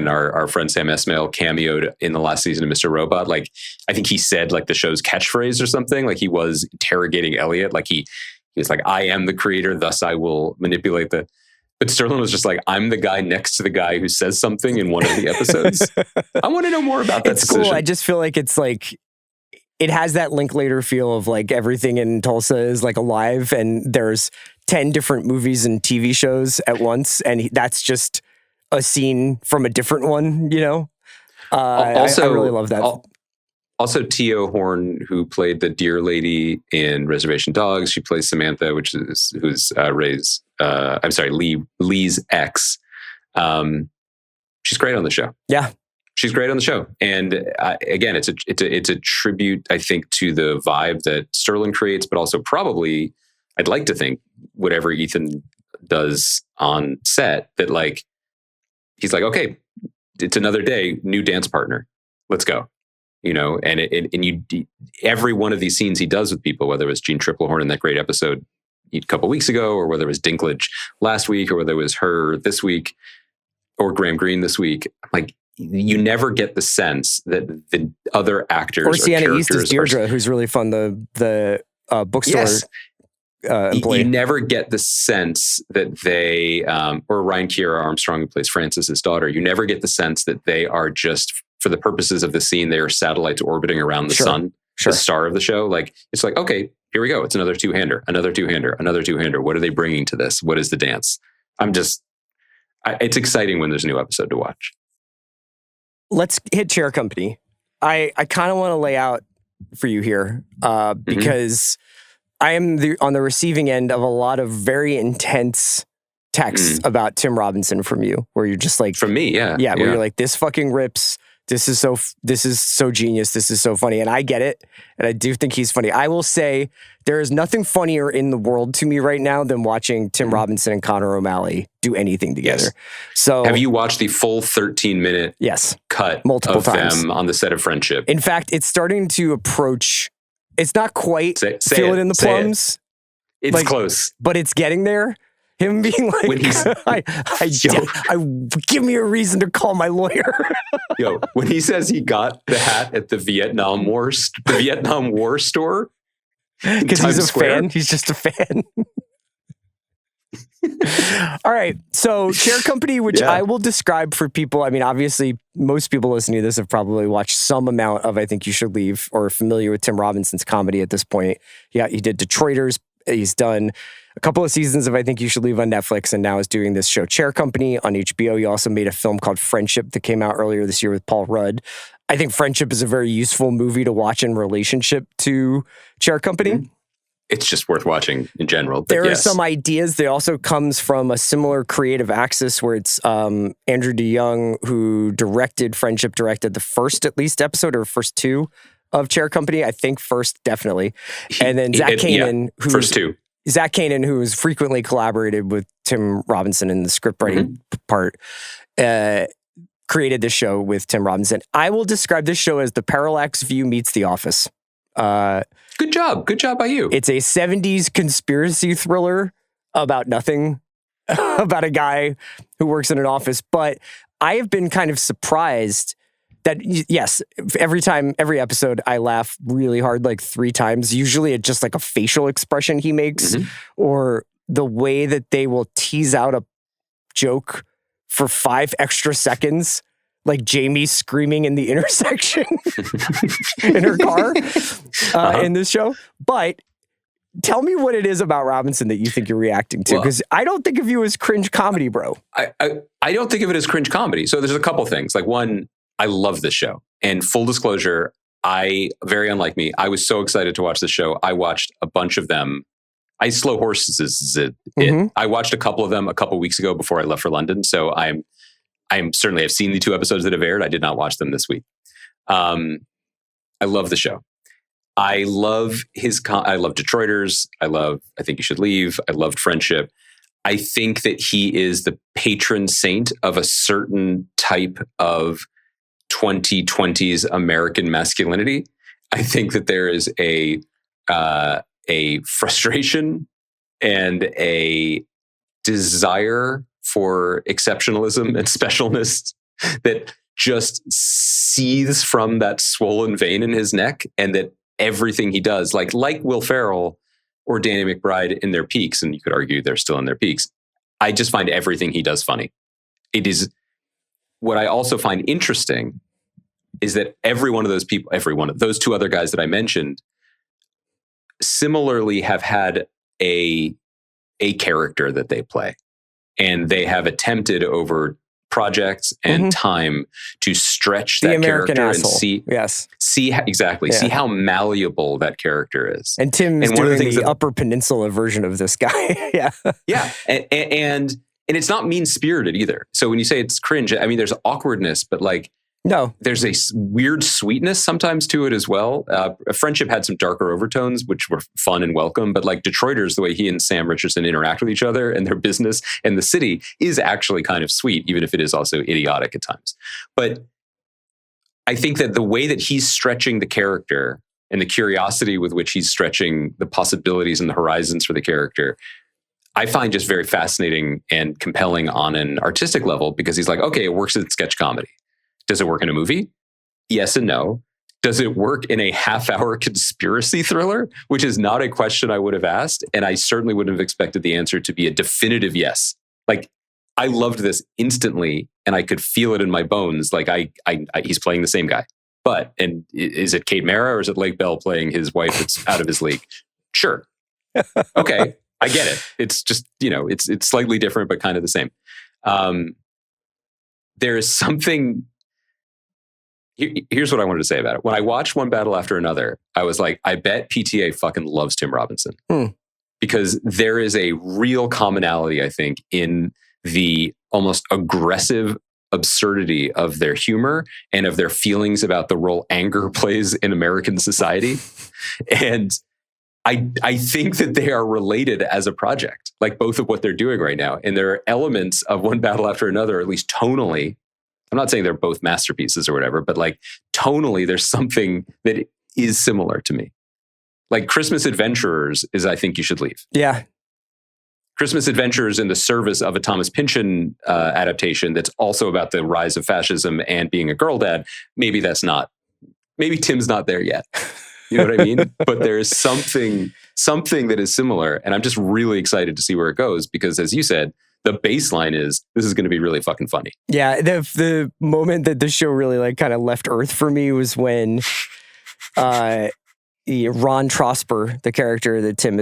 our friend Sam Esmail cameoed in the last season of Mr. Robot, like I think he said like the show's catchphrase or something, like he was interrogating Elliot. Like he was like, I am the creator, thus I will manipulate but Sterling was just like, I'm the guy next to the guy who says something in one of the episodes. I want to know more about that decision. Cool. I just feel like it's like, it has that Linklater feel of like everything in Tulsa is like alive and there's 10 different movies and TV shows at once. And that's just a scene from a different one, Also, I really love that. Also, Tio Horn, who played the deer lady in Reservation Dogs, she plays Samantha, who's Lee's ex. She's great on the show. Yeah, she's great on the show. And again, it's a tribute, I think, to the vibe that Sterling creates, but also probably, I'd like to think, whatever Ethan does on set that like, he's like, okay, it's another day, new dance partner. Let's go. You know, and every one of these scenes he does with people, whether it was Jean Triplehorn in that great episode a couple weeks ago, or whether it was Dinklage last week, or whether it was her this week, or Graham Greene this week, like, you never get the sense that the other actors or Sienna East is Deirdre, who's really fun, the bookstore employee. You never get the sense that they, or Ryan Kiera Armstrong, who plays Francis's daughter, you never get the sense that they are just, for the purposes of the scene, they are satellites orbiting around the sun, the star of the show. Like, it's like, okay, here we go. It's another two-hander, another two-hander, another two-hander. What are they bringing to this? What is the dance? It's exciting when there's a new episode to watch. Let's hit Chair Company. I kind of want to lay out for you here because I am on the receiving end of a lot of very intense texts about Tim Robinson from you, where you're just like, from me, where you're like, this fucking rips. This is so genius. This is so funny. And I get it. And I do think he's funny. I will say there is nothing funnier in the world to me right now than watching Tim Robinson and Connor O'Malley do anything together. Yes. So have you watched the full 13-minute cut multiple of times them on the set of Friendship? In fact, it's starting to approach, it's not quite Feel It in the Plums. It's like, close. But it's getting there. Him being like, when he's, give me a reason to call my lawyer. When he says he got the hat at the Vietnam War store, because he's a fan. He's just a fan. All right. So Chair Company, which I will describe for people. I mean, obviously, most people listening to this have probably watched some amount of I Think You Should Leave or are familiar with Tim Robinson's comedy at this point. Yeah, he did Detroiters. He's done a couple of seasons of I Think You Should Leave on Netflix, and now is doing this show Chair Company on HBO. He also made a film called Friendship that came out earlier this year with Paul Rudd. I think Friendship is a very useful movie to watch in relationship to Chair Company. It's just worth watching in general. There are some ideas that also comes from a similar creative axis where it's Andrew DeYoung, who directed Friendship, directed the first at least episode or first two of Chair Company. I think first, definitely. And then Zach Kanan, first two. Zach Kanan, who has frequently collaborated with Tim Robinson in the script writing part, created this show with Tim Robinson. I will describe this show as the Parallax View meets The Office. Good job. Good job by you. It's a 70s conspiracy thriller about nothing, about a guy who works in an office. But I have been kind of surprised that, yes, every episode, I laugh really hard, like 3 times. Usually it's just like a facial expression he makes or the way that they will tease out a joke for 5 extra seconds, like Jamie screaming in the intersection in her car in this show. But tell me what it is about Robinson that you think you're reacting to, because I don't think of you as cringe comedy, bro. I don't think of it as cringe comedy. So there's a couple things. Like, one, I love this show. And full disclosure, very unlike me, I was so excited to watch the show. I watched a bunch of them. I slow horses is it. I watched a couple of them a couple weeks ago before I left for London. So I'm certainly, I've seen the 2 episodes that have aired. I did not watch them this week. I love the show. I love I love Detroiters. I Think You Should Leave. I loved Friendship. I think that he is the patron saint of a certain type of 2020s American masculinity. I think that there is a frustration and a desire for exceptionalism and specialness that just seethes from that swollen vein in his neck, and that everything he does, like Will Ferrell or Danny McBride in their peaks, and you could argue they're still in their peaks, I just find everything he does funny. It is what I also find interesting is that every one of those 2 other guys that I mentioned similarly have had a character that they play. And they have attempted over projects and time to stretch that character asshole. And see how malleable that character is. And Tim's doing the Upper Peninsula version of this guy. And it's not mean-spirited either. So when you say it's cringe, I mean, there's awkwardness, but like No. There's a weird sweetness sometimes to it as well. Friendship had some darker overtones, which were fun and welcome. But like Detroiters, the way he and Sam Richardson interact with each other and their business and the city is actually kind of sweet, even if it is also idiotic at times. But I think that the way that he's stretching the character and the curiosity with which he's stretching the possibilities and the horizons for the character, I find just very fascinating and compelling on an artistic level, because he's like, okay, it works in sketch comedy. Does it work in a movie? Yes and no. Does it work in a half-hour conspiracy thriller? Which is not a question I would have asked, and I certainly wouldn't have expected the answer to be a definitive yes. Like, I loved this instantly, and I could feel it in my bones. Like, he's playing the same guy. But, and is it Kate Mara or is it Lake Bell playing his wife that's out of his league? Sure. Okay, I get it. It's just, it's slightly different, but kind of the same. There is something... Here's what I wanted to say about it. When I watched One Battle After Another, I was like, I bet PTA fucking loves Tim Robinson. Because there is a real commonality, I think, in the almost aggressive absurdity of their humor and of their feelings about the role anger plays in American society. And I think that they are related as a project, like both of what they're doing right now. And there are elements of One Battle After Another, at least tonally. I'm not saying they're both masterpieces or whatever, but like tonally, there's something that is similar to me. Like Christmas Adventurers is I Think You Should Leave. Yeah. Christmas Adventurers in the service of a Thomas Pynchon adaptation that's also about the rise of fascism and being a girl dad. Maybe Tim's not there yet. You know what I mean? But there is something that is similar. And I'm just really excited to see where it goes, because as you said, the baseline is this is going to be really fucking funny. Yeah, the moment that the show really like kind of left Earth for me was when Ron Trosper, the character that Tim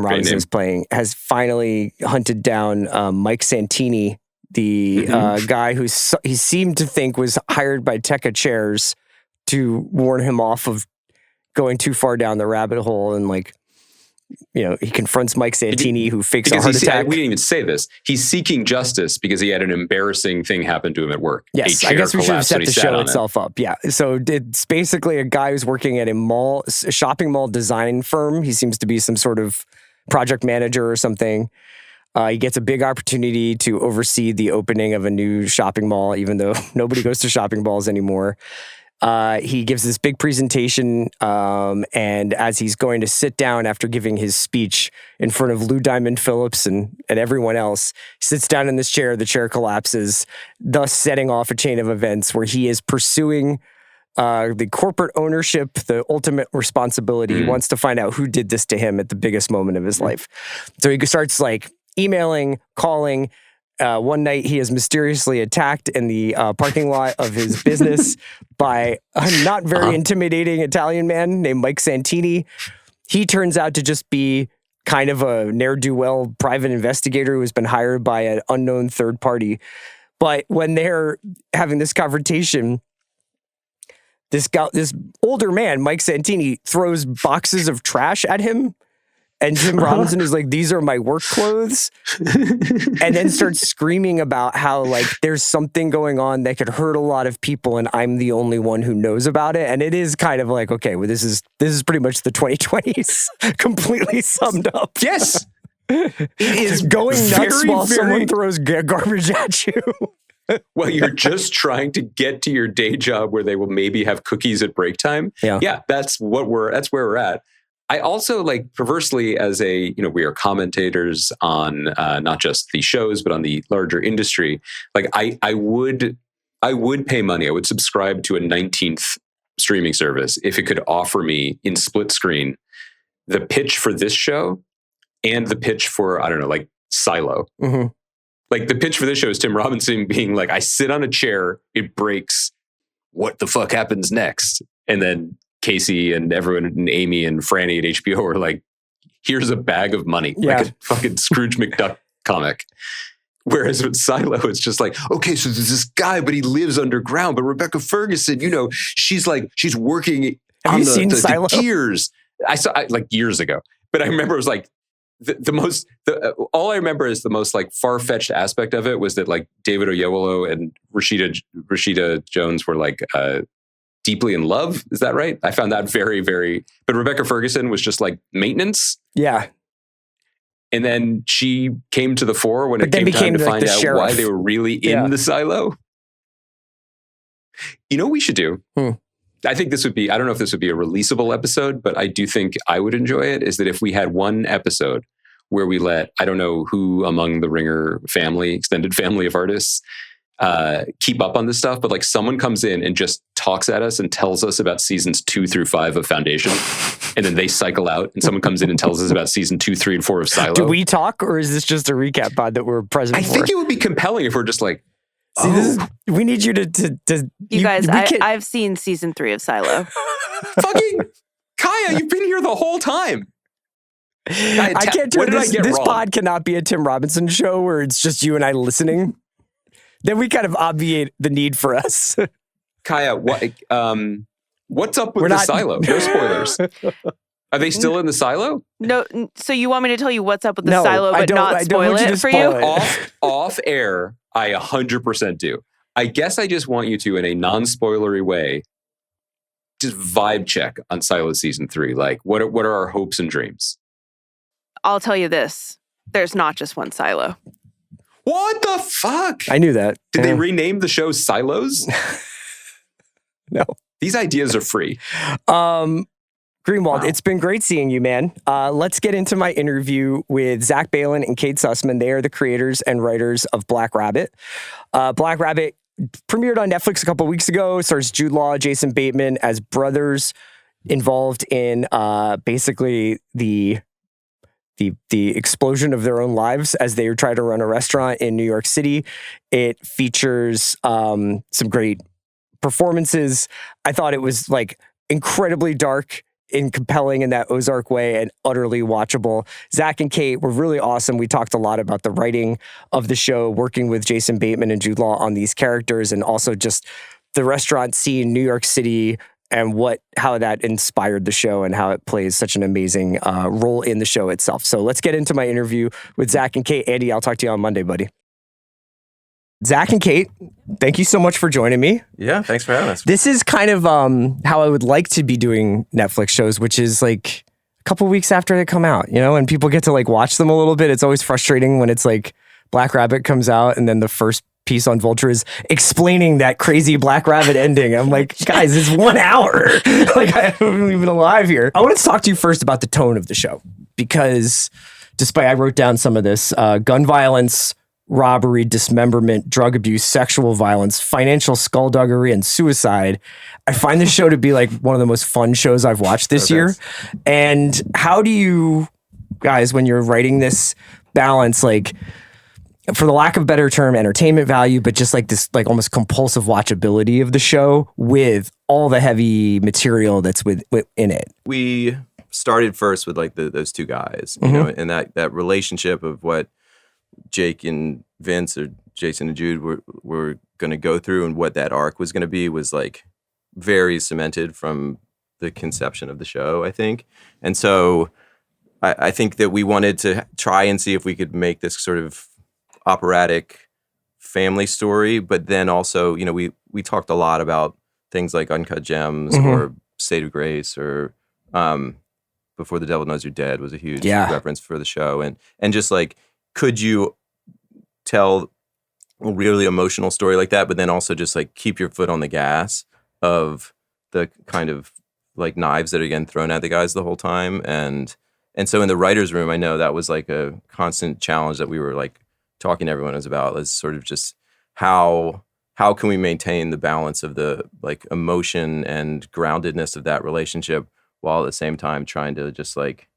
Robinson is playing, has finally hunted down Mike Santini, the guy who he seemed to think was hired by Tekka Chairs to warn him off of going too far down the rabbit hole. And like, he confronts Mike Santini, who fakes a heart attack. We didn't even say this. He's seeking justice because he had an embarrassing thing happen to him at work. Yes, I guess we should have set the show itself up. Yeah, so it's basically a guy who's working at a shopping mall design firm. He seems to be some sort of project manager or something. He gets a big opportunity to oversee the opening of a new shopping mall, even though nobody goes to shopping malls anymore. He gives this big presentation, and as he's going to sit down after giving his speech in front of Lou Diamond Phillips and everyone else, sits down in this chair, the chair collapses, thus setting off a chain of events where he is pursuing the corporate ownership, the ultimate responsibility. He wants to find out who did this to him at the biggest moment of his life. So he starts like emailing, calling. One night he is mysteriously attacked in the parking lot of his business by a not very intimidating Italian man named Mike Santini. He turns out to just be kind of a ne'er-do-well private investigator who has been hired by an unknown third party. But when they're having this confrontation, this older man, Mike Santini, throws boxes of trash at him. And Tim Robinson is like, these are my work clothes. And then starts screaming about how like there's something going on that could hurt a lot of people and I'm the only one who knows about it. And it is kind of like, okay, well, this is pretty much the 2020s completely summed up. Yes. It is going nuts while someone throws garbage at you. Well, you're just trying to get to your day job where they will maybe have cookies at break time. Yeah, that's where we're at. I also like perversely as we are commentators on not just the shows, but on the larger industry. Like I would pay money. I would subscribe to a 19th streaming service if it could offer me in split screen the pitch for this show and the pitch for, I don't know, like Silo. Mm-hmm. Like the pitch for this show is Tim Robinson being like, I sit on a chair, it breaks. What the fuck happens next? And then Casey and everyone and Amy and Franny at HBO are like, here's a bag of money. Yeah. Like a fucking Scrooge McDuck comic. Whereas with Silo, it's just like, okay, so there's this guy, but he lives underground. But Rebecca Ferguson, she's working on the gears. I saw like years ago. But I remember it was like all I remember is the most like far-fetched aspect of it was that like David Oyelowo and Rashida Jones were like deeply in love. Is that right? I found that very, very. But Rebecca Ferguson was just like maintenance. Yeah. And then she came to the fore when it came time to find out why they were really in the silo. You know what we should do? I think this would be, I don't know if this would be a releasable episode, but I do think I would enjoy it, is that if we had one episode where we let, I don't know who among the Ringer family, extended family of artists, keep up on this stuff, but like someone comes in and just talks at us and tells us about seasons 2 through 5 of Foundation, and then they cycle out and someone comes in and tells us about season 2, 3, and 4 of Silo. Do we talk, or is this just a recap pod that we're present for? I think it would be compelling if we're just like, we need you to you guys, I've seen season 3 of Silo. Fucking Kaya, you've been here the whole time. I can't do this pod cannot be a Tim Robinson show where it's just you and I listening. Then we kind of obviate the need for us. Kaya, what's up with the silo? No spoilers. Are they still in the silo? No. So you want me to tell you what's up with the silo, but not spoil it for you? Off air, I 100% do. I guess I just want you to, in a non-spoilery way, just vibe check on Silo season 3. Like, what are our hopes and dreams? I'll tell you this: there's not just one silo. What the fuck? I knew that. Did they rename the show Silos? No. These ideas are free. Greenwald, Wow. It's been great seeing you, man. Let's get into my interview with Zach Baylin and Kate Susman. They are the creators and writers of Black Rabbit. Black Rabbit premiered on Netflix a couple of weeks ago. Stars Jude Law, Jason Bateman as brothers involved in basically the explosion of their own lives as they try to run a restaurant in New York City. It features some great performances. I thought it was like incredibly dark and compelling in that Ozark way and utterly watchable. Zach and Kate were really awesome. We talked a lot about the writing of the show, working with Jason Bateman and Jude Law on these characters, and also just the restaurant scene, New York City, and how that inspired the show and how it plays such an amazing role in the show itself. So let's get into my interview with Zach and Kate. Andy, I'll talk to you on Monday, buddy. Zach and Kate, thank you so much for joining me. Yeah, thanks for having us. This is kind of how I would like to be doing Netflix shows, which is like a couple weeks after they come out, and people get to like watch them a little bit. It's always frustrating when it's like Black Rabbit comes out and then the first piece on Vulture is explaining that crazy Black Rabbit ending. I'm like, guys, it's 1 hour. Like, I haven't even alive here. I wanted to talk to you first about the tone of the show, because I wrote down some of this, gun violence, robbery, dismemberment, drug abuse, sexual violence, financial skullduggery, and suicide. I find this show to be like one of the most fun shows I've watched this year. And how do you guys, when you're writing this, balance, like, for the lack of a better term, entertainment value, but just like this, like almost compulsive watchability of the show with all the heavy material that's in it? We started first with like those two guys, you know, and that relationship of what Jake and Vince, or Jason and Jude, were going to go through, and what that arc was going to be was like very cemented from the conception of the show, I think. And so I think that we wanted to try and see if we could make this sort of operatic family story, but then also, we talked a lot about things like Uncut Gems or State of Grace, or Before the Devil Knows You're Dead was a huge reference for the show. And just like, could you tell a really emotional story like that, but then also just like keep your foot on the gas of the kind of like knives that are getting thrown at the guys the whole time. And so in the writer's room, I know that was like a constant challenge that we were like talking to everyone about, is sort of just how can we maintain the balance of the like emotion and groundedness of that relationship, while at the same time trying to just like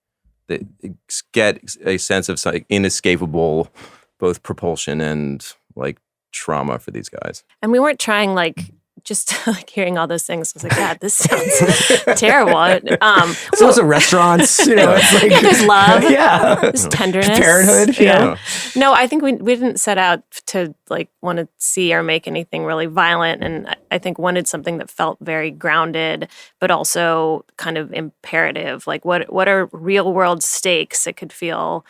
get a sense of like inescapable both propulsion and like trauma for these guys. And we weren't trying like just like hearing all those things. I was like, God, this sounds terrible. It's also restaurants, it's like there's love, yeah, there's tenderness, parenthood, yeah. No, I think we didn't set out to like want to see or make anything really violent, and I think wanted something that felt very grounded, but also kind of imperative. Like what are real world stakes that could feel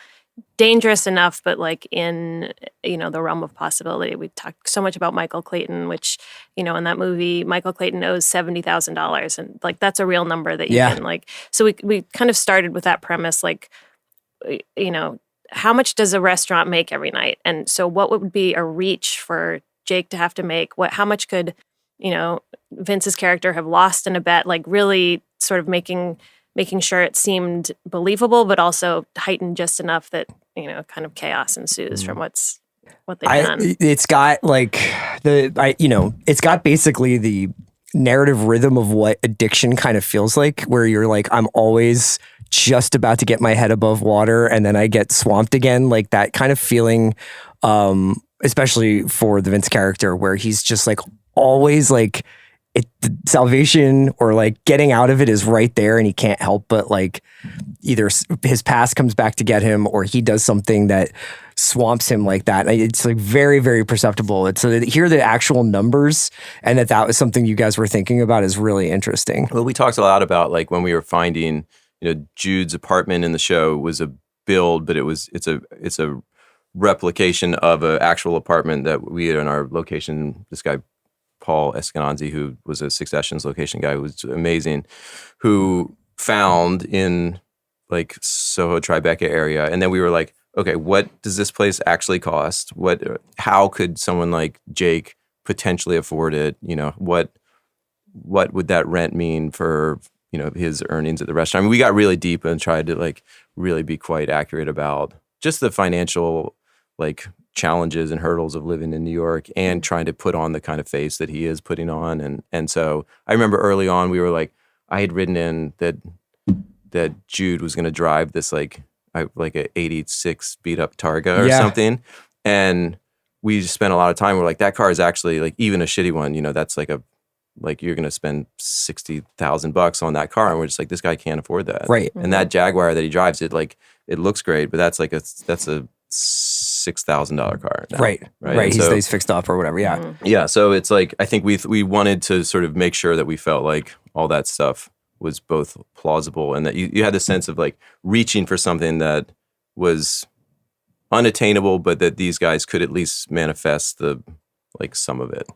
dangerous enough, but like in, the realm of possibility. We talked so much about Michael Clayton, which, in that movie, Michael Clayton owes $70,000. And like, that's a real number that you can like, so we kind of started with that premise, like, how much does a restaurant make every night? And so what would be a reach for Jake to have to make? How much could, Vince's character have lost in a bet? Like really sort of making sure it seemed believable, but also heightened just enough that, kind of chaos ensues from what they've done. It's got like it's got basically the narrative rhythm of what addiction kind of feels like, where you're like, I'm always just about to get my head above water and then I get swamped again. Like that kind of feeling, especially for the Vince character, where he's just like always like, the salvation or like getting out of it is right there and he can't help but like either his past comes back to get him or he does something that swamps him like that. It's like very, very perceptible. It's so to hear the actual numbers and that was something you guys were thinking about is really interesting. Well, we talked a lot about like when we were finding, Jude's apartment in the show was a build, but it's a replication of an actual apartment that we had in our location. This guy Paul Eskenazi, who was a Succession's location guy, who was amazing, who found in like Soho, Tribeca area. And then we were like, okay, what does this place actually cost? How could someone like Jake potentially afford it? What would that rent mean for, his earnings at the restaurant? I mean, we got really deep and tried to like really be quite accurate about just the financial like challenges and hurdles of living in New York and trying to put on the kind of face that he is putting on. And so I remember early on we were like, I had written in that Jude was going to drive this like a 86 beat up Targa or something. And we just spent a lot of time. We're like, that car is actually like, even a shitty one, that's like you're going to spend $60,000 on that car. And we're just like, this guy can't afford that. Right. And that Jaguar that he drives, it looks great, but that's a $6,000 car now, right. He stays fixed up or whatever. Yeah. So it's like, I think we wanted to sort of make sure that we felt like all that stuff was both plausible and that you had the sense of like reaching for something that was unattainable, but that these guys could at least manifest some of it,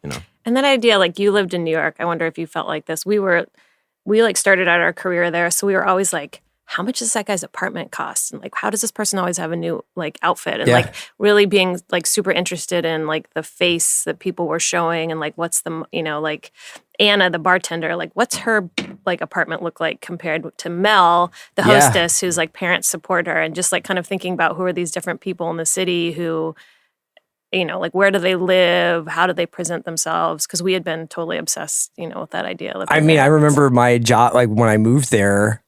And that idea, like you lived in New York, I wonder if you felt like this. We like started out our career there, so we were always like, how much does that guy's apartment cost? And like, how does this person always have a new like outfit? And like really being like super interested in like the face that people were showing and like what's the, like Anna, the bartender, like what's her like apartment look like compared to Mel, the hostess, whose like parents support her, and just like kind of thinking about who are these different people in the city who, like where do they live? How do they present themselves? Because we had been totally obsessed, with that idea. I mean, I remember my job, like when I moved there,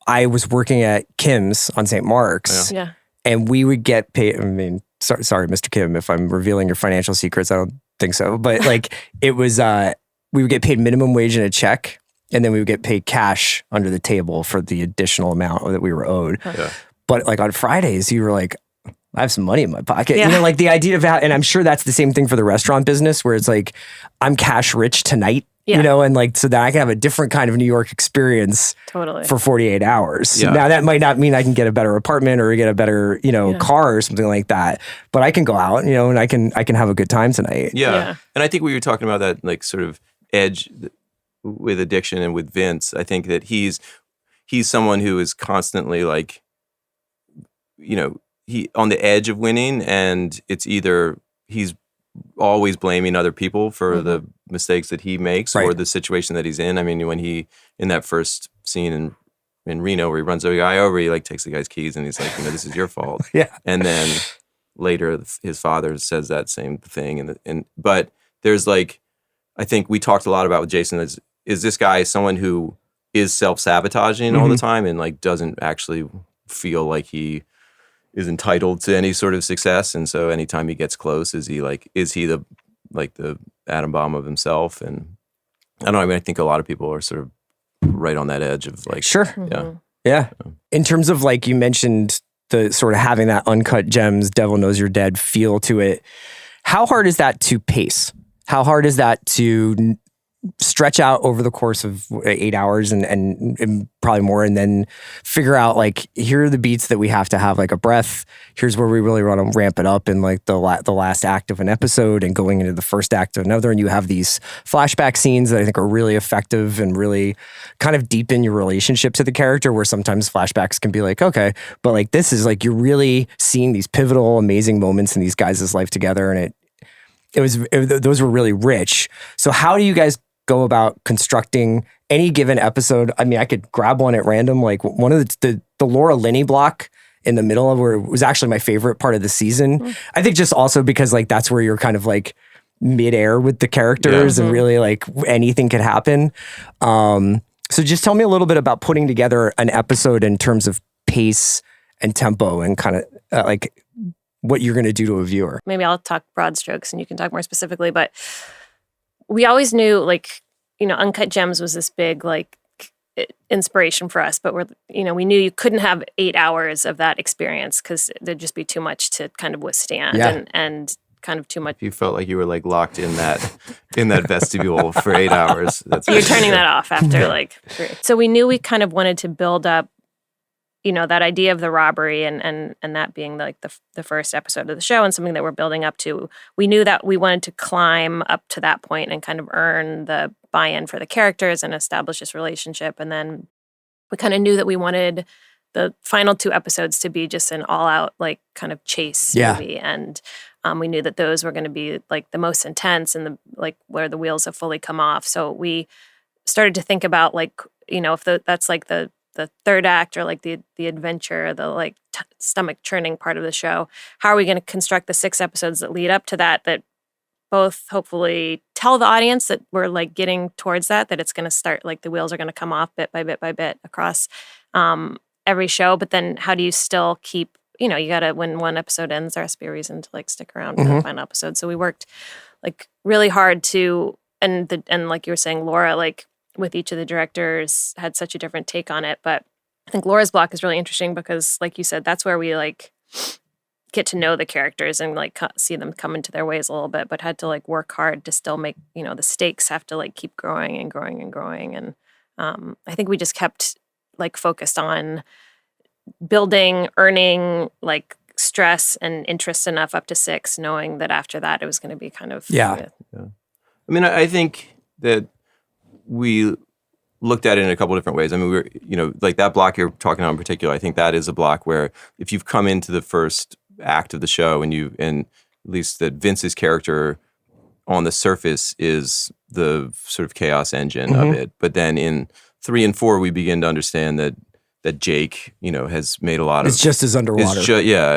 I was working at Kim's on St. Mark's. Yeah. And we would get paid. I mean, sorry, Mr. Kim, if I'm revealing your financial secrets, I don't think so. But like it was, we would get paid minimum wage in a check, and then we would get paid cash under the table for the additional amount that we were owed. Yeah. But like on Fridays, you were like, I have some money in my pocket. Yeah. Like the idea of and I'm sure that's the same thing for the restaurant business, where it's like, I'm cash rich tonight. And like, so that I can have a different kind of New York experience for 48 hours. Yeah. Now that might not mean I can get a better apartment or get a better, car or something like that, but I can go out, and I can have a good time tonight. Yeah. And I think we were talking about that like sort of edge with addiction and with Vince. I think that he's someone who is constantly like, he on the edge of winning, and it's either he's always blaming other people for the mistakes that he makes or the situation that he's in. I mean, when he, in that first scene in Reno where he runs the guy over, he like takes the guy's keys and he's like, this is your fault. And then later his father says that same thing. But there's like, I think we talked a lot about with Jason is this guy someone who is self-sabotaging all the time and like doesn't actually feel like he is entitled to any sort of success, and so anytime he gets close, is he the atom bomb of himself? And I don't know. I mean, I think a lot of people are sort of right on that edge of like, sure, yeah. In terms of like you mentioned the sort of having that uncut gems, devil knows you're dead feel to it. How hard is that to pace? How hard is that to stretch out over the course of 8 hours and probably more, and then figure out like, here are the beats that we have to have like a breath. Here's where we really want to ramp it up in like the last act of an episode and going into the first act of another. And you have these flashback scenes that I think are really effective and really kind of deepen your relationship to the character, where sometimes flashbacks can be like, okay, but like this is like, you're really seeing these pivotal, amazing moments in these guys' life together. And those were really rich. So how do you guys go about constructing any given episode? I mean, I could grab one at random. Like one of the Laura Linney block in the middle of where it was actually my favorite part of the season. Mm-hmm. I think just also because like that's where you're kind of like midair with the characters and really like anything could happen. So just tell me a little bit about putting together an episode in terms of pace and tempo and kind of like what you're going to do to a viewer. Maybe I'll talk broad strokes and you can talk more specifically, but we always knew, like, you know, Uncut Gems was this big, like, inspiration for us, but we knew you couldn't have 8 hours of that experience because there'd just be too much to kind of withstand and kind of too much. You felt like you were like locked in that vestibule for 8 hours. You're turning that off after like 3. So we knew we kind of wanted to build up, you know, that idea of the robbery and that being like the first episode of the show and something that we're building up to. We knew that we wanted to climb up to that point and kind of earn the buy-in for the characters and establish this relationship. And then we kind of knew that we wanted the final 2 episodes to be just an all-out like kind of chase movie. And we knew that those were going to be like the most intense and the like where the wheels have fully come off. So we started to think about like, you know, if that's like the third act or like the adventure, the like stomach churning part of the show, how are we going to construct the 6 episodes that lead up to that both hopefully tell the audience that we're like getting towards that it's going to start, like the wheels are going to come off bit by bit by bit across every show. But then how do you still keep, you know, you got to, when one episode ends, there has to be a reason to like stick around for the final episode. So we worked like really hard to, and like you were saying, Laura, like, with each of the directors had such a different take on it. But I think Laura's block is really interesting because, like you said, that's where we like get to know the characters and like see them come into their ways a little bit, but had to like work hard to still make, you know, the stakes have to like keep growing and growing and growing. And I think we just kept like focused on building, earning like stress and interest enough up to 6, knowing that after that it was going to be kind of I mean, I think that we looked at it in a couple different ways. I mean, we were, you know, like that block you're talking about in particular, I think that is a block where if you've come into the first act of the show and at least that Vince's character on the surface is the sort of chaos engine of it. But then in 3 and 4, we begin to understand that Jake, you know, has made a lot of... It's just as underwater.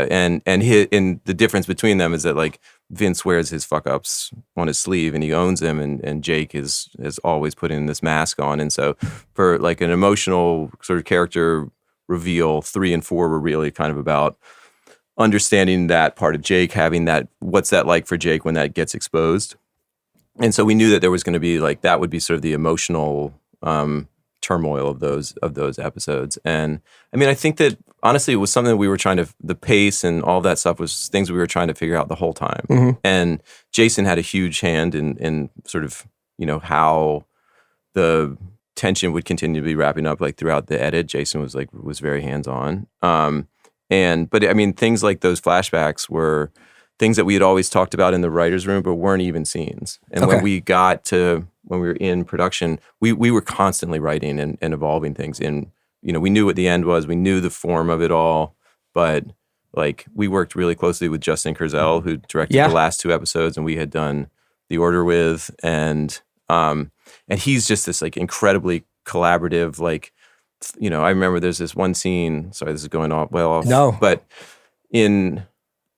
And the difference between them is that like Vince wears his fuck ups on his sleeve and he owns them, and Jake is always putting this mask on. And so for like an emotional sort of character reveal, 3 and 4 were really kind of about understanding that part of Jake, having that, what's that like for Jake when that gets exposed. And so we knew that there was going to be like, that would be sort of the emotional turmoil of those episodes. And I mean, I think that honestly, it was something that we were trying to, the pace and all that stuff was things we were trying to figure out the whole time. And Jason had a huge hand in sort of, you know, how the tension would continue to be wrapping up like throughout the edit. Jason was very hands-on. But I mean, things like those flashbacks were things that we had always talked about in the writer's room, but weren't even scenes. And when we were in production, we were constantly writing and evolving things. And, you know, we knew what the end was. We knew the form of it all. But, like, we worked really closely with Justin Kurzel, who directed the last 2 episodes, and we had done The Order with. And he's just this, like, incredibly collaborative, like, you know, I remember there's this one scene, sorry, this is going off. No. But in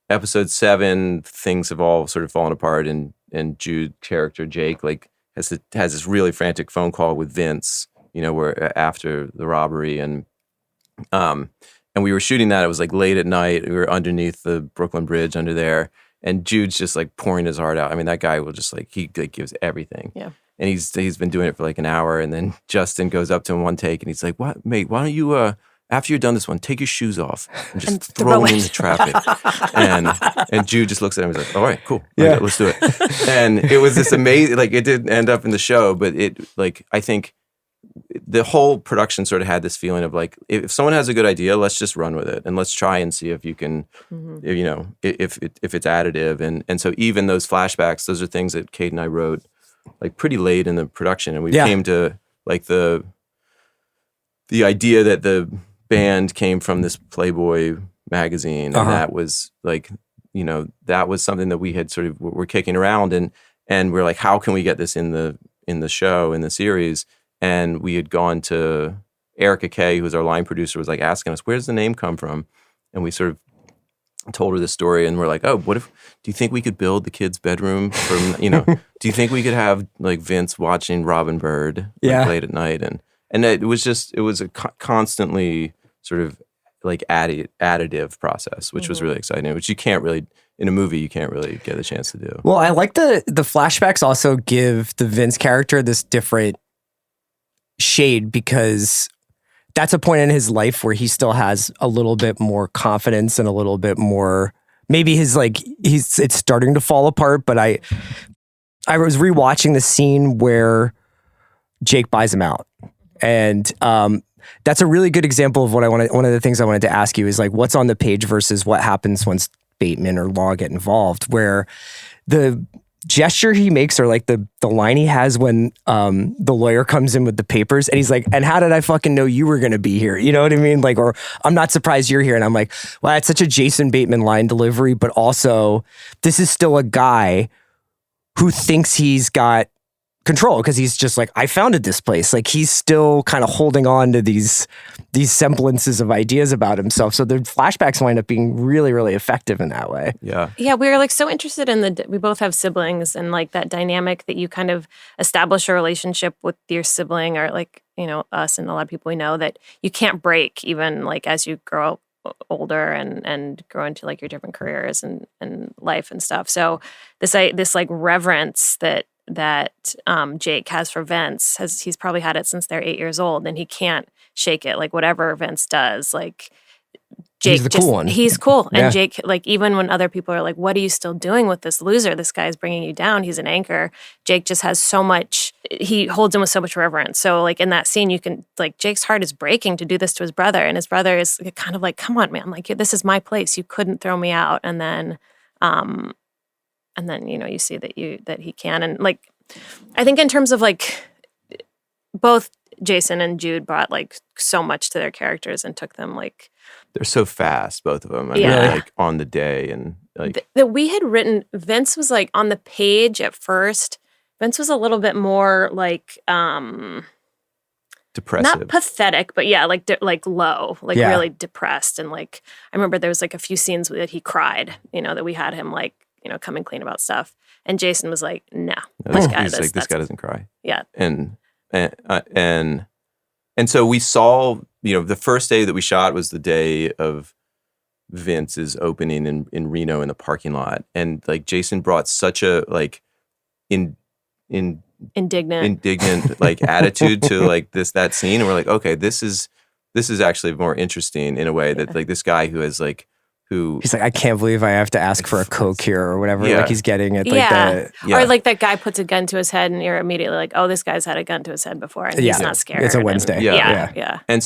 episode 7, things have all sort of fallen apart, and Jude character, Jake, like, has this really frantic phone call with Vince, you know, where after the robbery, and we were shooting that. It was like late at night. We were underneath the Brooklyn Bridge under there, and Jude's just like pouring his heart out. I mean, that guy will just like, he like gives everything. Yeah. And he's been doing it for like an hour, and then Justin goes up to him one take, and he's like, "What, mate? Why don't you after you're done this one, take your shoes off and just throw them into traffic. and Jude just looks at him and he's like, all right, cool. Yeah. Let's do it. And it was this amazing, like it didn't end up in the show, but it like, I think the whole production sort of had this feeling of like, if someone has a good idea, let's just run with it. And let's try and see if you can, you know, if it's additive. And so even those flashbacks, those are things that Kate and I wrote like pretty late in the production. And we came to like the idea that the band came from this Playboy magazine, and that was like, you know, that was something that we had sort of were kicking around, and we're like, how can we get this in the show, in the series? And we had gone to Erica Kay, who was our line producer, was like asking us, where's the name come from? And we sort of told her this story, and we're like, oh, do you think we could build the kid's bedroom from, you know, do you think we could have like Vince watching Robin Bird late at night? And it was a constantly sort of like additive process, which was really exciting, which you can't really, in a movie, you can't really get a chance to do. Well, I like the flashbacks also give the Vince character this different shade, because that's a point in his life where he still has a little bit more confidence and a little bit more, maybe it's starting to fall apart, but I was rewatching the scene where Jake buys him out. And that's a really good example of what one of the things I wanted to ask you is like, what's on the page versus what happens once Bateman or Law get involved, where the gesture he makes, or like the line he has when the lawyer comes in with the papers and he's like, and how did I fucking know you were going to be here? You know what I mean? Like, or I'm not surprised you're here. And I'm like, well, that's such a Jason Bateman line delivery, but also this is still a guy who thinks he's got control because he's just like, I founded this place. Like, he's still kind of holding on to these semblances of ideas about himself. So the flashbacks wind up being really, really effective in that way. Yeah. Yeah, we were like so interested in we both have siblings, and like that dynamic that you kind of establish a relationship with your sibling, or like, you know, us and a lot of people we know, that you can't break even like as you grow older and grow into like your different careers and life and stuff. So this like reverence that Jake has for Vince, he's probably had it since they're 8 years old, and he can't shake it. Like, whatever Vince does, like, Jake, he's the cool one. He's cool. And Jake, like, even when other people are like, what are you still doing with this loser? This guy is bringing you down. He's an anchor. Jake just has so much, he holds him with so much reverence. So like in that scene, you can, like, Jake's heart is breaking to do this to his brother. And his brother is kind of like, come on, man. Like, this is my place. You couldn't throw me out. And then, you know, you see that he can. And like, I think in terms of like, both Jason and Jude brought like so much to their characters and took them like, they're so fast, both of them. I mean, like on the day, and like that we had written. Vince was like on the page at first. Vince was a little bit more like depressive, not pathetic, but like low, like really depressed. And like I remember there was like a few scenes that he cried. You know, that we had him like, you know, come and clean about stuff. And Jason was like, no, this guy doesn't cry. Yeah, and so we saw, you know, the first day that we shot was the day of Vince's opening in Reno in the parking lot. And like Jason brought such a like indignant like attitude to like that scene. And we're like, okay, this is actually more interesting in a way that like this guy who has like, he's like, I can't believe I have to ask for a Coke here or whatever. Like he's getting it. Like or like that guy puts a gun to his head and you're immediately like, oh, this guy's had a gun to his head before and he's not scared. It's a Wednesday. Yeah. And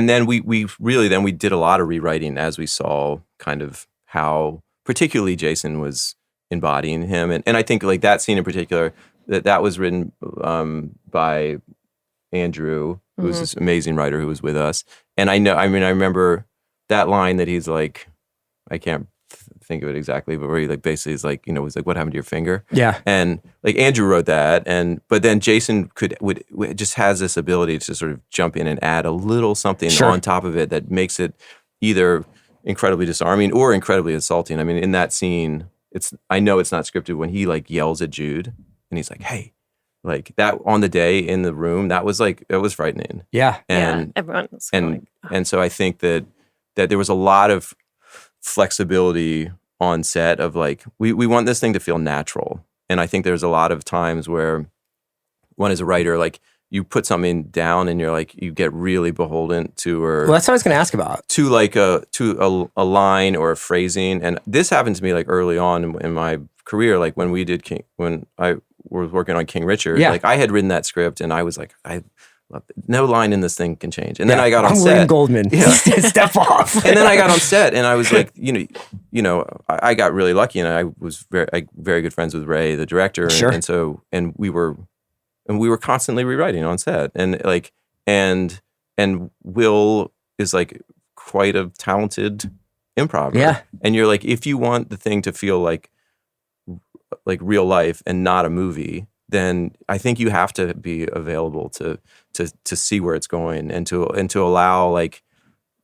then we really did a lot of rewriting as we saw kind of how particularly Jason was embodying him. And I think like that scene in particular, that was written by Andrew, who was this amazing writer who was with us. And I remember that line that he's like, I can't think of it exactly, but where he like basically is like, you know, was like, what happened to your finger? Yeah. And like Andrew wrote that, but then Jason would just has this ability to sort of jump in and add a little something on top of it that makes it either incredibly disarming or incredibly assaulting. I mean, in that scene, I know it's not scripted when he like yells at Jude and he's like, hey, like that on the day in the room, that was frightening. Yeah. And everyone was and so I think that there was a lot of flexibility on set of like, we want this thing to feel natural. And I think there's a lot of times where one as a writer, like you put something down and you're like, you get really beholden to her. Well, that's what I was going to ask about. To like a line or a phrasing. And this happened to me like early on in my career, like when I was working on King Richard, like I had written that script and I was like, no line in this thing can change. And then I got on set. William Goldman. Step off. And then I got on set and I was like, I got really lucky and I was very good friends with Ray, the director. Sure. And we were constantly rewriting on set. And Will is like quite a talented improver. Yeah. And you're like, if you want the thing to feel like real life and not a movie, then I think you have to be available to see where it's going and to allow like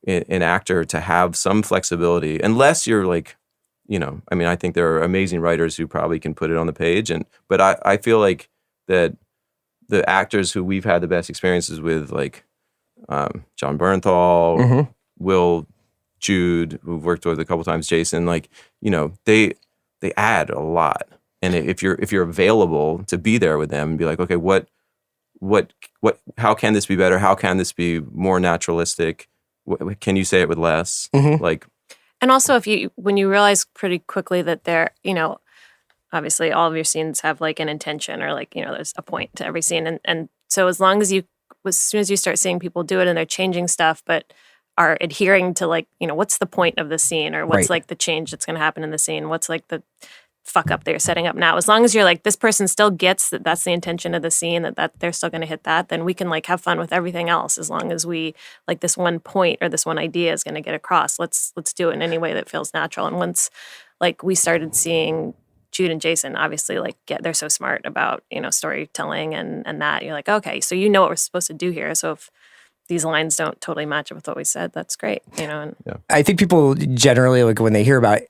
an actor to have some flexibility, unless you're like, I think there are amazing writers who probably can put it on the page, but I feel like that the actors who we've had the best experiences with, like John Bernthal, Will, Jude, who've worked with a couple times, Jason, like, they add a lot. And if you're available to be there with them and be like, okay, what, how can this be better? How can this be more naturalistic? Can you say it with less? Like, and also when you realize pretty quickly that they're, obviously all of your scenes have like an intention or like, there's a point to every scene. And so as soon as you start seeing people do it and they're changing stuff, but are adhering to like, what's the point of the scene or what's like the change that's going to happen in the scene? What's like the fuck up they're setting up now? As long as you're like, this person still gets that that's the intention of the scene, that they're still going to hit that, then we can like have fun with everything else. As long as we like this one point or this one idea is going to get across, let's do it in any way that feels natural. And once like we started seeing Jude and Jason obviously like they're so smart about, storytelling and that, you're like, okay, so what we're supposed to do here. So if these lines don't totally match up with what we said, that's great, And, I think people generally, like when they hear about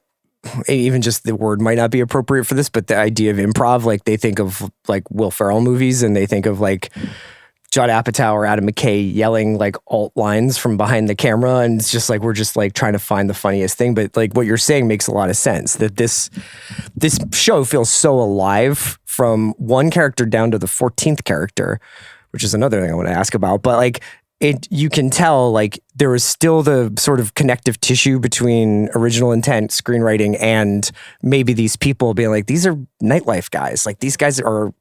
even just the word might not be appropriate for this, but the idea of improv, like they think of like Will Ferrell movies and they think of like Judd Apatow or Adam McKay yelling like alt lines from behind the camera. And it's just like, we're just like trying to find the funniest thing. But like what you're saying makes a lot of sense, that this show feels so alive from one character down to the 14th character, which is another thing I want to ask about. But like, you can tell like there was still the sort of connective tissue between original intent, screenwriting, and maybe these people being like, these are nightlife guys. Like these guys are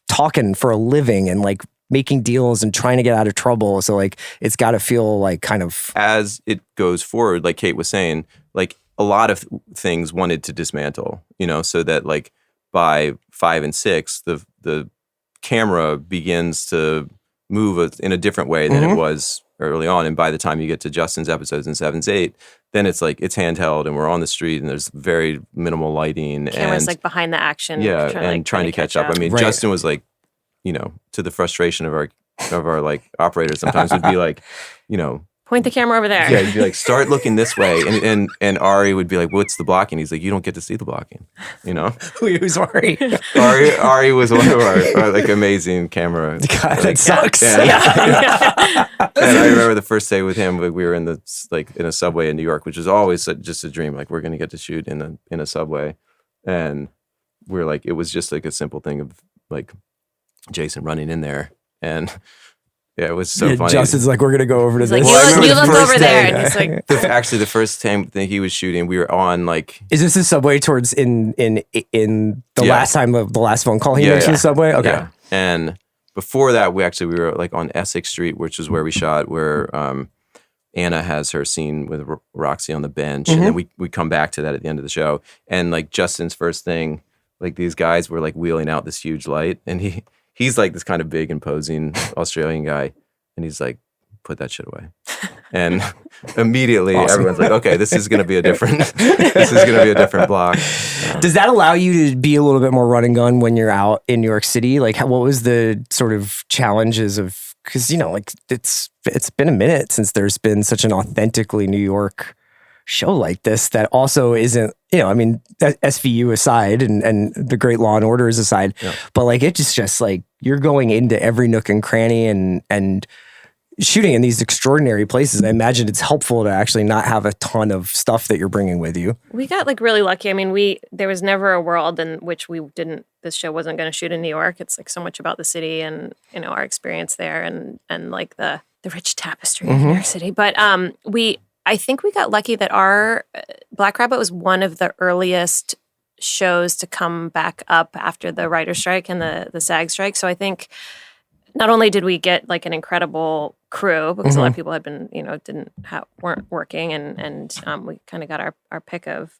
talking for a living and like making deals and trying to get out of trouble. So like it's got to feel like kind of, as it goes forward, like Kate was saying, like a lot of things wanted to dismantle, so that like by 5 and 6, the camera begins to move in a different way than it was early on. And by the time you get to Justin's episodes in 7, 8, then it's like it's handheld and we're on the street and there's very minimal lighting. Camera's and like behind the action. Trying to catch up. I mean, Justin was like, to the frustration of our like operators sometimes would be like, point the camera over there. Yeah, you'd be like, start looking this way. And Ari would be like, what's the blocking? He's like, you don't get to see the blocking, Who's Ari? Ari was one of our like amazing camera. God, that sucks. And I remember the first day with him, we were in a subway in New York, which was always just a dream. Like we're going to get to shoot in a subway. And we're like, it was just like a simple thing of like Jason running in there. And yeah, it was so funny. Justin's like, we're going to go over to he's this. Like, you look over there. And he's like, actually, the first time that he was shooting, we were on like. Is this the subway towards in the last time of the last phone call he makes in the subway? Okay. Yeah. And before that, we were like on Essex Street, which is where we shot, where Anna has her scene with Roxy on the bench. And then we come back to that at the end of the show. And like Justin's first thing, like these guys were like wheeling out this huge light. And he's like this kind of big, imposing Australian guy. And he's like, put that shit away. And immediately everyone's like, okay, this is going to be a different block. Does that allow you to be a little bit more run and gun when you're out in New York City? Like what was the sort of challenges of, because, like it's been a minute since there's been such an authentically New York show like this that also isn't, SVU aside and the great Law and Orders aside, but like it's just like you're going into every nook and cranny and shooting in these extraordinary places. I imagine it's helpful to actually not have a ton of stuff that you're bringing with you. We got like really lucky. I mean, there was never a world in which we didn't this show wasn't going to shoot in New York. It's like so much about the city and, you know, our experience there and like the rich tapestry of New York City. But I think we got lucky that our Black Rabbit was one of the earliest shows to come back up after the writer's strike and the SAG strike. So I think not only did we get like an incredible crew, because a lot of people had been, you know, weren't working, and we kind of got our pick of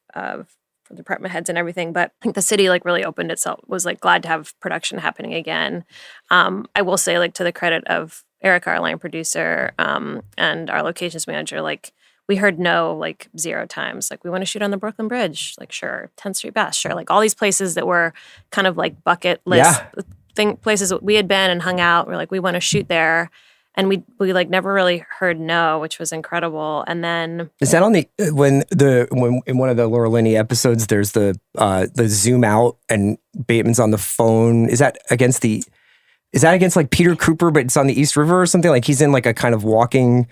department heads and everything. But I think the city like really opened itself, was like glad to have production happening again. I will say, like, to the credit of Eric, our line producer, and our locations manager, like, we heard no like 0 times. Like, we want to shoot on the Brooklyn Bridge. Like, sure. 10th Street Bass, sure. Like all these places that were kind of like bucket list places that we had been and hung out. We're like, we want to shoot there. And we like never really heard no, which was incredible. And then is that on when in one of the Laura Linney episodes, there's the zoom out and Bateman's on the phone. Is that against like Peter Cooper, but it's on the East River or something? Like he's in like a kind of walking.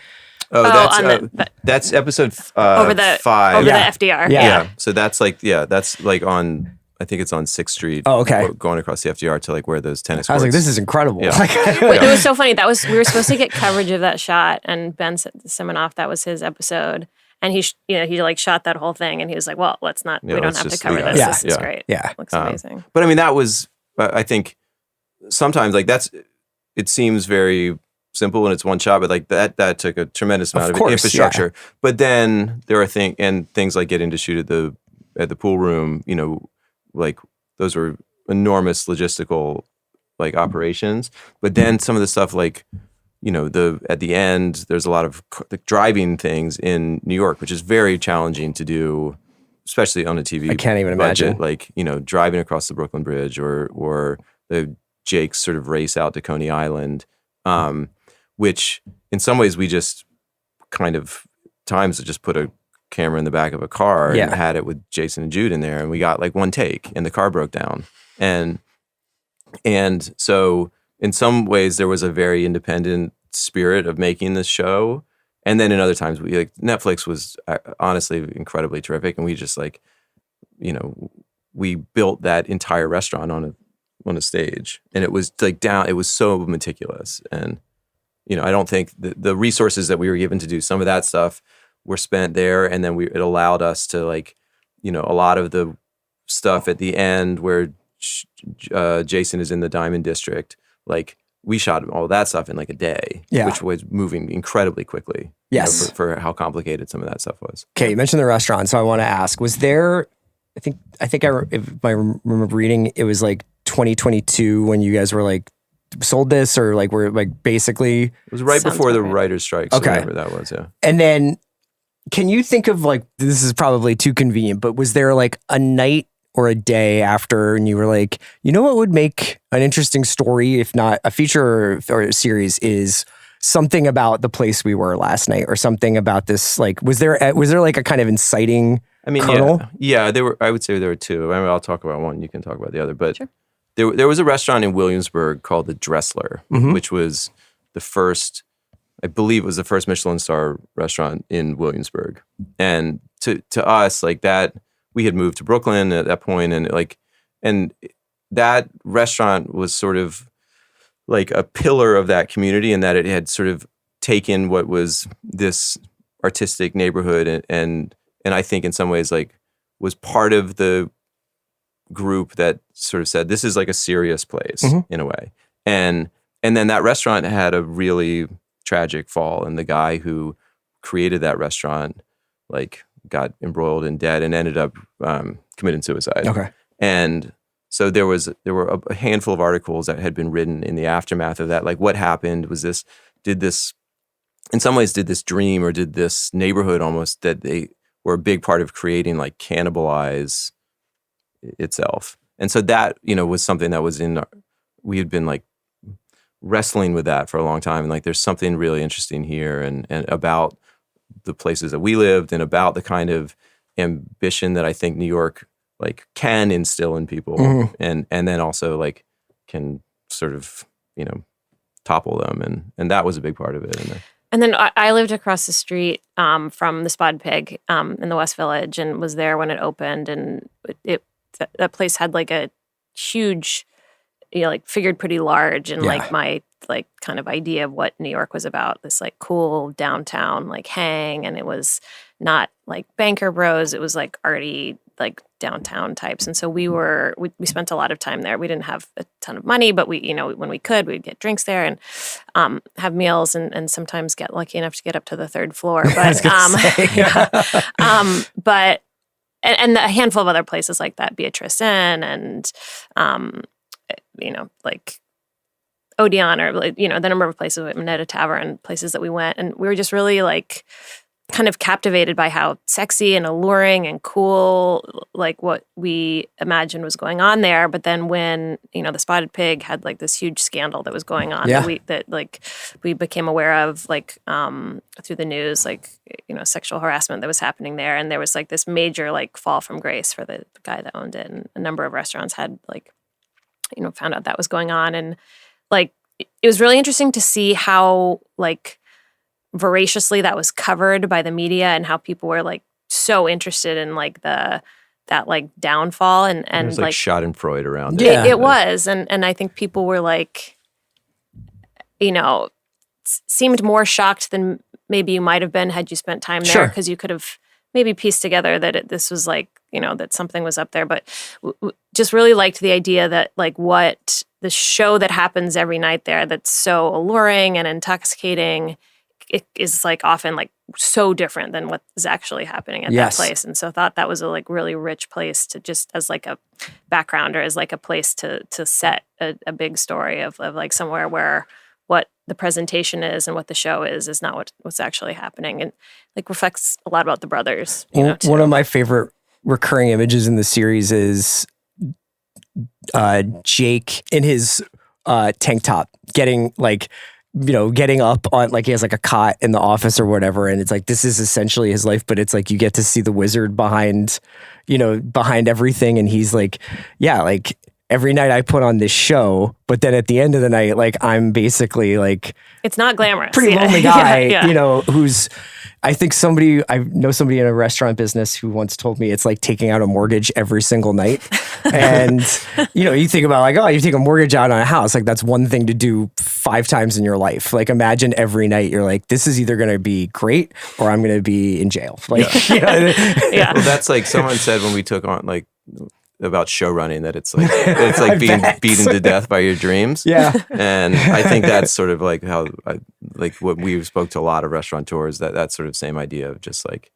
That's episode over the 5. Over the FDR. Yeah. So that's like on. I think it's on 6th Street. Oh, okay. Going across the FDR to like where those tennis courts. I was like, this is incredible. Yeah. It was so funny. We were supposed to get coverage of that shot, and Ben Siminoff, that was his episode. And he like shot that whole thing, and he was like, well, we don't have to cover this. This is great. Yeah. Looks amazing. But I mean, that was, I think sometimes like it seems very simple and it's one shot, but like that took a tremendous amount of infrastructure. Yeah. But then there are things like getting to shoot at the pool room, you know, like those were enormous logistical like operations. But then some of the stuff like, you know, at the end, there's a lot of driving things in New York, which is very challenging to do, especially on a TV. I can't even budget, imagine. Like, you know, driving across the Brooklyn Bridge or the Jake's sort of race out to Coney Island, which in some ways we just kind of times just put a camera in the back of a car and had it with Jason and Jude in there, and we got like one take and the car broke down. And so in some ways there was a very independent spirit of making this show. And then in other times Netflix was honestly incredibly terrific. And we just like, you know, we built that entire restaurant on a stage, and it was like it was so meticulous. And, you know, I don't think the resources that we were given to do some of that stuff were spent there. And then it allowed us to like, you know, a lot of the stuff at the end where Jason is in the Diamond District, like we shot all that stuff in like a day, which was moving incredibly quickly. Yes. You know, for how complicated some of that stuff was. Okay. You mentioned the restaurant. So I want to ask, was there, if I remember reading, it was like 2022 when you guys were like, sold this, or like we're like basically. It was right before the writer's strike. So whatever that was. Yeah. And then can you think of like, this is probably too convenient, but was there like a night or a day after and you were like, you know what would make an interesting story, if not a feature or a series, is something about the place we were last night, or something about this, like, was there like a kind of inciting kernel? Yeah, I would say there were two. I mean, I'll talk about one, you can talk about the other, but sure. There was a restaurant in Williamsburg called the Dressler, which was the first, I believe it was the first Michelin star restaurant in Williamsburg. And to us, like that, we had moved to Brooklyn at that point, and that restaurant was sort of like a pillar of that community, in that it had sort of taken what was this artistic neighborhood and I think in some ways like was part of the group that sort of said, this is like a serious place in a way. And then that restaurant had a really tragic fall, and the guy who created that restaurant like got embroiled in debt and ended up committing suicide. Okay. And so there were a handful of articles that had been written in the aftermath of that. Like, what happened? Did this dream, or did this neighborhood almost that they were a big part of creating, like, cannibalize itself? And so that, you know, was something that was we had been like wrestling with that for a long time. And like, there's something really interesting here and about the places that we lived, and about the kind of ambition that I think New York like can instill in people, and then also like can sort of, you know, topple them, and that was a big part of it. And then I lived across the street from the Spotted Pig in the West Village, and was there when it opened, and that place had like a huge, like figured pretty large in like my like kind of idea of what New York was about, this like cool downtown like hang. And it was not like banker bros, it was like arty like downtown types. And so we spent a lot of time there. We didn't have a ton of money, but we, when we could, we'd get drinks there and have meals and sometimes get lucky enough to get up to the third floor. But but and a handful of other places like that, Beatrice Inn and like Odeon, or like, the number of places, Minetta Tavern, places that we went. And we were just really like kind of captivated by how sexy and alluring and cool, like what we imagined was going on there. But then when, the Spotted Pig had like this huge scandal that was going on that we became aware of like through the news, like, sexual harassment that was happening there. And there was like this major like fall from grace for the guy that owned it. And a number of restaurants had like, found out that was going on. And like, it was really interesting to see how like voraciously that was covered by the media and how people were like so interested in like that like downfall and there's like schadenfreude around it. It was. And I think people were like, seemed more shocked than maybe you might have been had you spent time there, because you could have maybe pieced together that this was like, that something was up there. But just really liked the idea that like what the show that happens every night there that's so alluring and intoxicating, it is like often like so different than what is actually happening at that place. And so I thought that was a like really rich place to just as like a background or as like a place to set a big story of like somewhere where what the presentation is and what the show is not what's actually happening, and like reflects a lot about the brothers. One of my favorite recurring images in the series is Jake in his tank top getting like, getting up on, like he has like a cot in the office or whatever. And it's like, this is essentially his life, but it's like, you get to see the wizard behind everything. And he's like, yeah, like every night I put on this show, but then at the end of the night, like I'm basically like, it's not glamorous. Pretty lonely guy, who's, I think I know somebody in a restaurant business who once told me it's like taking out a mortgage every single night. And, you think about like, oh, you take a mortgage out on a house, like that's one thing to do 5 times in your life. Like imagine every night you're like, this is either going to be great or I'm going to be in jail. Like, Well, that's like someone said when we took on like about show running that it's like being beaten to death by your dreams. Yeah. And I think that's sort of like how like what we spoke to a lot of restaurateurs, that sort of same idea of just like,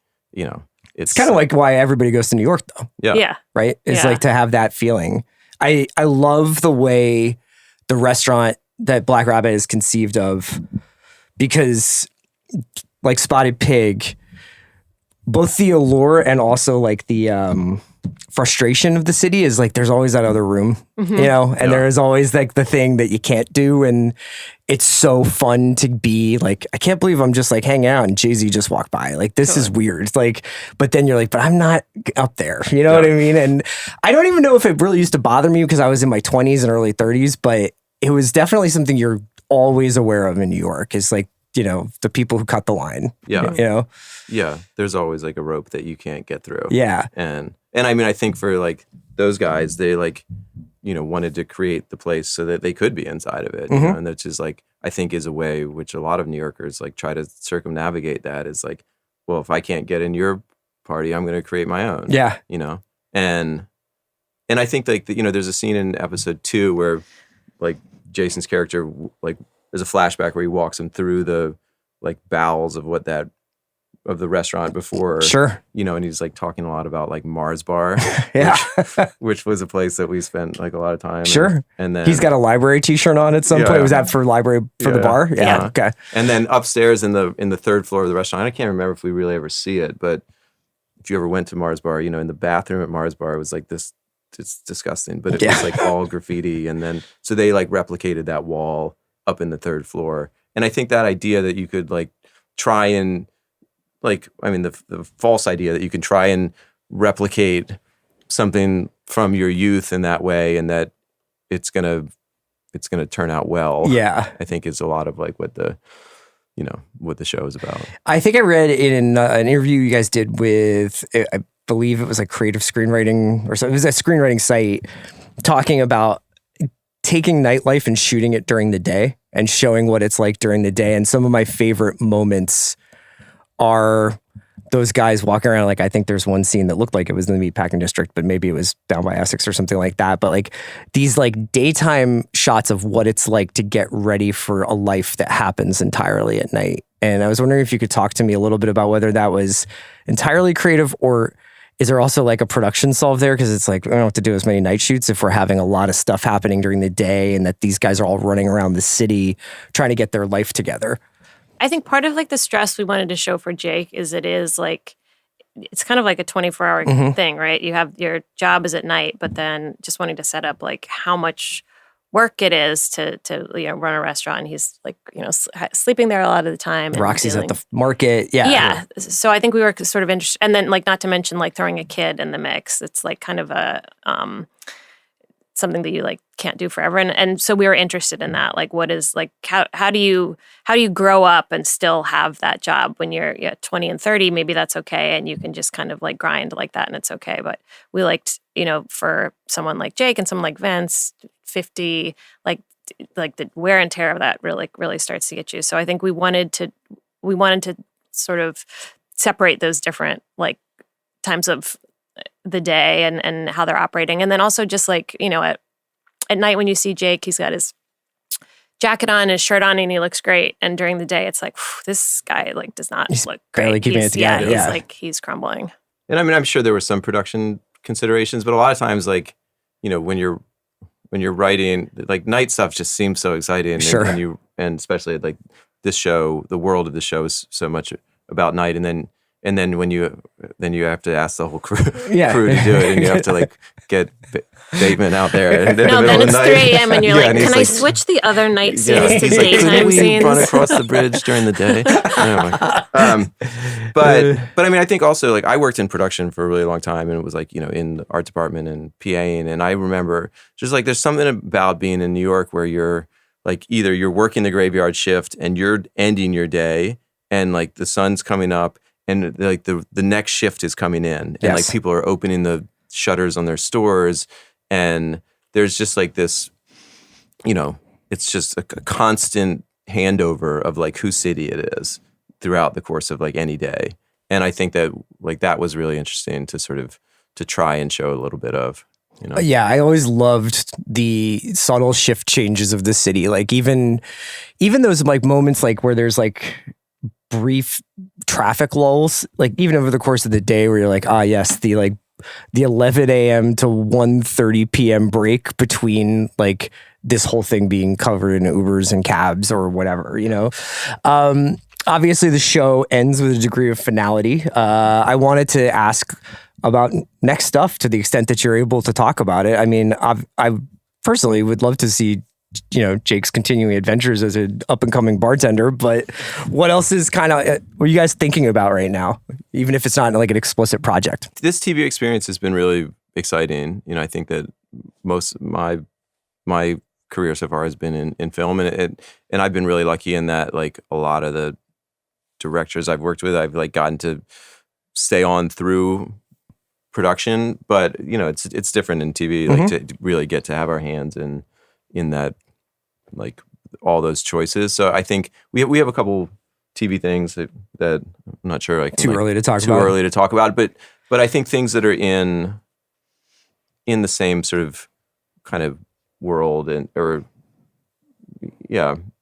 it's kind of like why everybody goes to New York though. Yeah. Right? It's like to have that feeling. I love the way the restaurant that Black Rabbit is conceived of, because like Spotted Pig, both the allure and also like the frustration of the city is like there's always that other room, and there is always like the thing that you can't do, and it's so fun to be like, I can't believe I'm just like hanging out and Jay-Z just walked by, like this is weird. It's like, but then you're like, but I'm not up there, you know what I mean? And I don't even know if it really used to bother me because I was in my 20s and early 30s, but it was definitely something you're always aware of in New York, is like, the people who cut the line. Yeah. Yeah. There's always like a rope that you can't get through. Yeah. And I mean, I think for like those guys, they like, wanted to create the place so that they could be inside of it. And that's just like, I think is a way which a lot of New Yorkers like try to circumnavigate that, is like, well, if I can't get in your party, I'm going to create my own. Yeah. And I think like, there's a scene in episode 2 where like Jason's character, like, there's a flashback where he walks him through the like bowels of of the restaurant before. Sure. And he's like talking a lot about like Mars Bar. Yeah. which was a place that we spent like a lot of time. Sure. And then he's got a library t-shirt on at some point. Was that for library for the bar? Yeah. Okay. And then upstairs in the 3rd floor of the restaurant, I can't remember if we really ever see it, but if you ever went to Mars Bar, in the bathroom at Mars Bar, it was like this, it's disgusting, but it was like all graffiti. And then, so they like replicated that wall up in the 3rd floor. And I think that idea that you could like try and like, I mean, the false idea that you can try and replicate something from your youth in that way, and that it's gonna turn out well. Yeah. I think is a lot of like what the show is about. I think I read in an interview you guys did with, I believe it was like Creative Screenwriting or something. It was a screenwriting site talking about taking nightlife and shooting it during the day and showing what it's like during the day. And some of my favorite moments are those guys walking around. Like, I think there's one scene that looked like it was in the meatpacking district, but maybe it was down by Essex or something like that. But like these like daytime shots of what it's like to get ready for a life that happens entirely at night. And I was wondering if you could talk to me a little bit about whether that was entirely creative, or is there also like a production solve there? Because it's like, we don't have to do as many night shoots if we're having a lot of stuff happening during the day, and that these guys are all running around the city trying to get their life together. I think part of like the stress we wanted to show for Jake is it's kind of like a 24-hour thing, right? You have your job is at night, but then just wanting to set up like how much work it is to run a restaurant. He's like, sleeping there a lot of the time. Roxy's at the market. Yeah. Yeah. So I think we were sort of interested. And then like, not to mention like throwing a kid in the mix. It's like kind of a, something that you like can't do forever. And so we were interested in that. Like, what is like, how do you grow up and still have that job when you're 20 and 30? Maybe that's okay. And you can just kind of like grind like that and it's okay. But we liked, for someone like Jake and someone like Vince, 50, like the wear and tear of that really starts to get you. So I think we wanted to sort of separate those different like times of the day and how they're operating. And then also just like, at night when you see Jake, he's got his jacket on, his shirt on, and he looks great. And during the day, it's like, this guy like does not look great. Barely keeping it together. He's like, he's crumbling. And I mean, I'm sure there were some production considerations, but a lot of times, like, when you're writing, like night stuff just seems so exciting. Sure. And especially like this show, the world of the show is so much about night. And then when you have to ask the whole crew to do it, and you have to like get Bateman out there. And then it's 3 a.m. and you're like, can I switch the other night scenes to daytime scenes? Run across the bridge during the day. But I mean, I think also like I worked in production for a really long time, and it was like in the art department and PAing, and I remember just like there's something about being in New York where you're like either you're working the graveyard shift and you're ending your day, and like the sun's coming up. And like the next shift is coming in, and like people are opening the shutters on their stores, and there's just like this, it's just a constant handover of like whose city it is throughout the course of like any day. And I think that like that was really interesting to sort of to try and show a little bit of. Yeah, I always loved the subtle shift changes of the city. Like even those like moments like where there's like brief traffic lulls, like even over the course of the day where you're like, yes, the 11 a.m. to 1:30 p.m. break between like this whole thing being covered in Ubers and cabs or whatever, Obviously the show ends with a degree of finality. I wanted to ask about next stuff to the extent that you're able to talk about it. I mean, I personally would love to see Jake's continuing adventures as an up-and-coming bartender, but what else is what are you guys thinking about right now, even if it's not like an explicit project? This TV experience has been really exciting. I think that most of my career so far has been in film, and I've been really lucky in that like a lot of the directors I've worked with, I've like gotten to stay on through production, but it's different in TV, like to really get to have our hands in that, like all those choices. So I think we have a couple TV things that I'm not sure too early to talk about, but I think things that are in the same sort of kind of world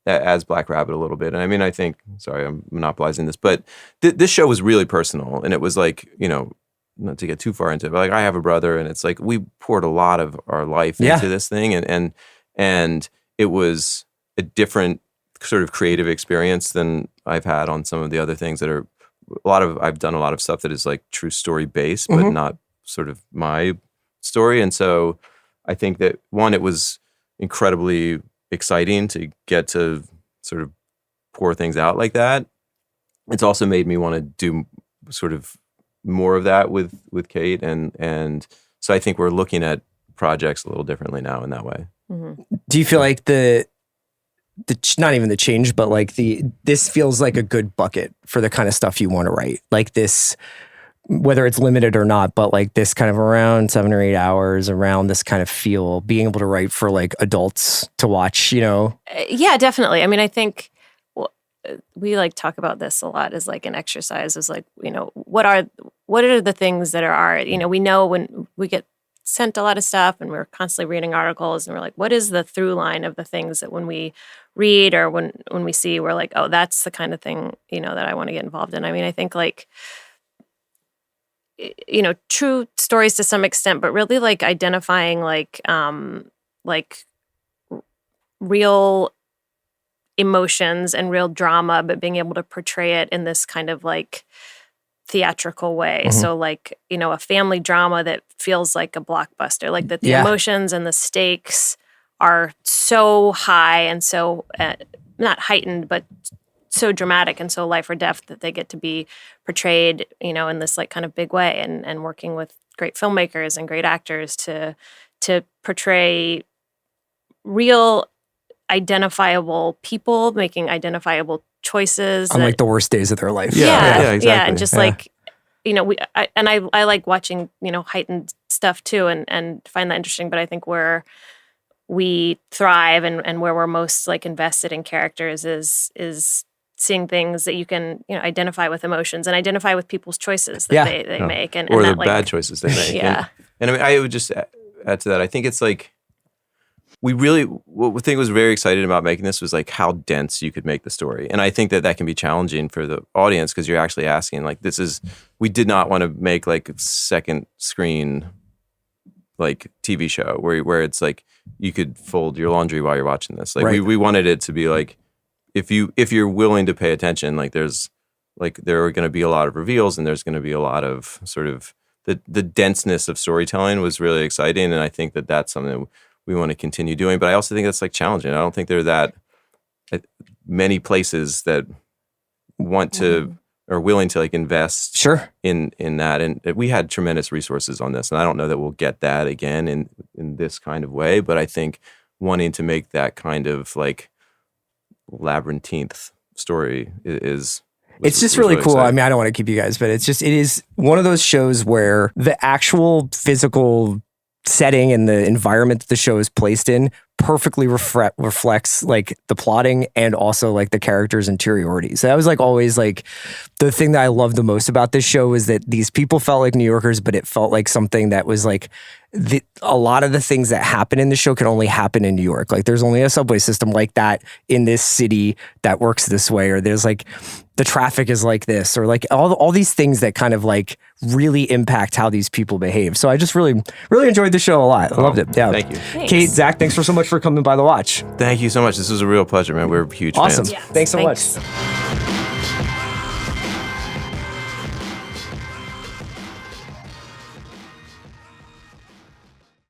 as Black Rabbit a little bit. And I mean, I think, sorry, I'm monopolizing this, but this show was really personal, and it was like, not to get too far into it, but like I have a brother, and it's like we poured a lot of our life into this thing, and it was a different sort of creative experience than I've had on some of the other things that are I've done a lot of stuff that is like true story based, but not sort of my story. And so I think that one, it was incredibly exciting to get to sort of pour things out like that. It's also made me want to do sort of more of that with Kate. And so I think we're looking at projects a little differently now in that way. Do you feel like the not even the change, but like this feels like a good bucket for the kind of stuff you want to write, like this whether it's limited or not, but like this kind of around 7 or 8 hours, around this kind of feel, being able to write for like adults to watch, you know? Yeah, definitely. I mean, I think we like talk about this a lot as like an exercise, is like, you know, what are the things that are art? You know, we know when we get sent a lot of stuff and we're constantly reading articles and we're like, what is the through line of the things that when we read or when we see, we're like, oh, that's the kind of thing, you know, that I want to get involved in. I mean, I think like, you know, true stories to some extent, but really like identifying like real emotions and real drama, but being able to portray it in this kind of like theatrical way. Mm-hmm. So like, you know, a family drama that feels like a blockbuster, like that the emotions and the stakes are so high and so not heightened, but so dramatic and so life or death that they get to be portrayed, you know, in this like kind of big way, and working with great filmmakers and great actors to portray real identifiable people making identifiable choices on like the worst days of their life. Yeah, exactly. And just like, you know, I like watching, you know, heightened stuff too, and find that interesting. But I think where we thrive and where we're most like invested in characters is seeing things that you can, you know, identify with emotions and identify with people's choices that they make, and or that, the like, bad choices they make. Yeah. And I mean, I would just add to that. I think it's like, what we think was very exciting about making this was like how dense you could make the story. And I think that can be challenging for the audience, because you're actually asking, like, we did not want to make like a second screen like TV show where it's like you could fold your laundry while you're watching this. Like we wanted it to be like, if you're willing to pay attention, like there are going to be a lot of reveals, and there's going to be a lot of sort of the denseness of storytelling was really exciting. And I think that that's something that we want to continue doing. But I also think that's like challenging. I don't think there are that many places that want to or willing to like invest in that. And we had tremendous resources on this, and I don't know that we'll get that again in this kind of way. But I think wanting to make that kind of like labyrinthine story is it's just really cool. Exciting. I mean, I don't want to keep you guys, but it is one of those shows where the actual physical setting and the environment that the show is placed in perfectly reflects like the plotting and also like the characters' interiorities. So that was like always like the thing that I loved the most about this show, is that these people felt like New Yorkers, but it felt like something that was like a lot of the things that happen in the show can only happen in New York. Like there's only a subway system like that in this city that works this way, or there's like the traffic is like this, or like all these things that kind of like really impact how these people behave. So I just really, really enjoyed the show a lot. I loved it. Yeah. Thank you. Thanks. Kate, Zach, thanks for so much for coming by the watch. Thank you so much. This was a real pleasure, man. We're huge fans. Awesome. Thanks so much.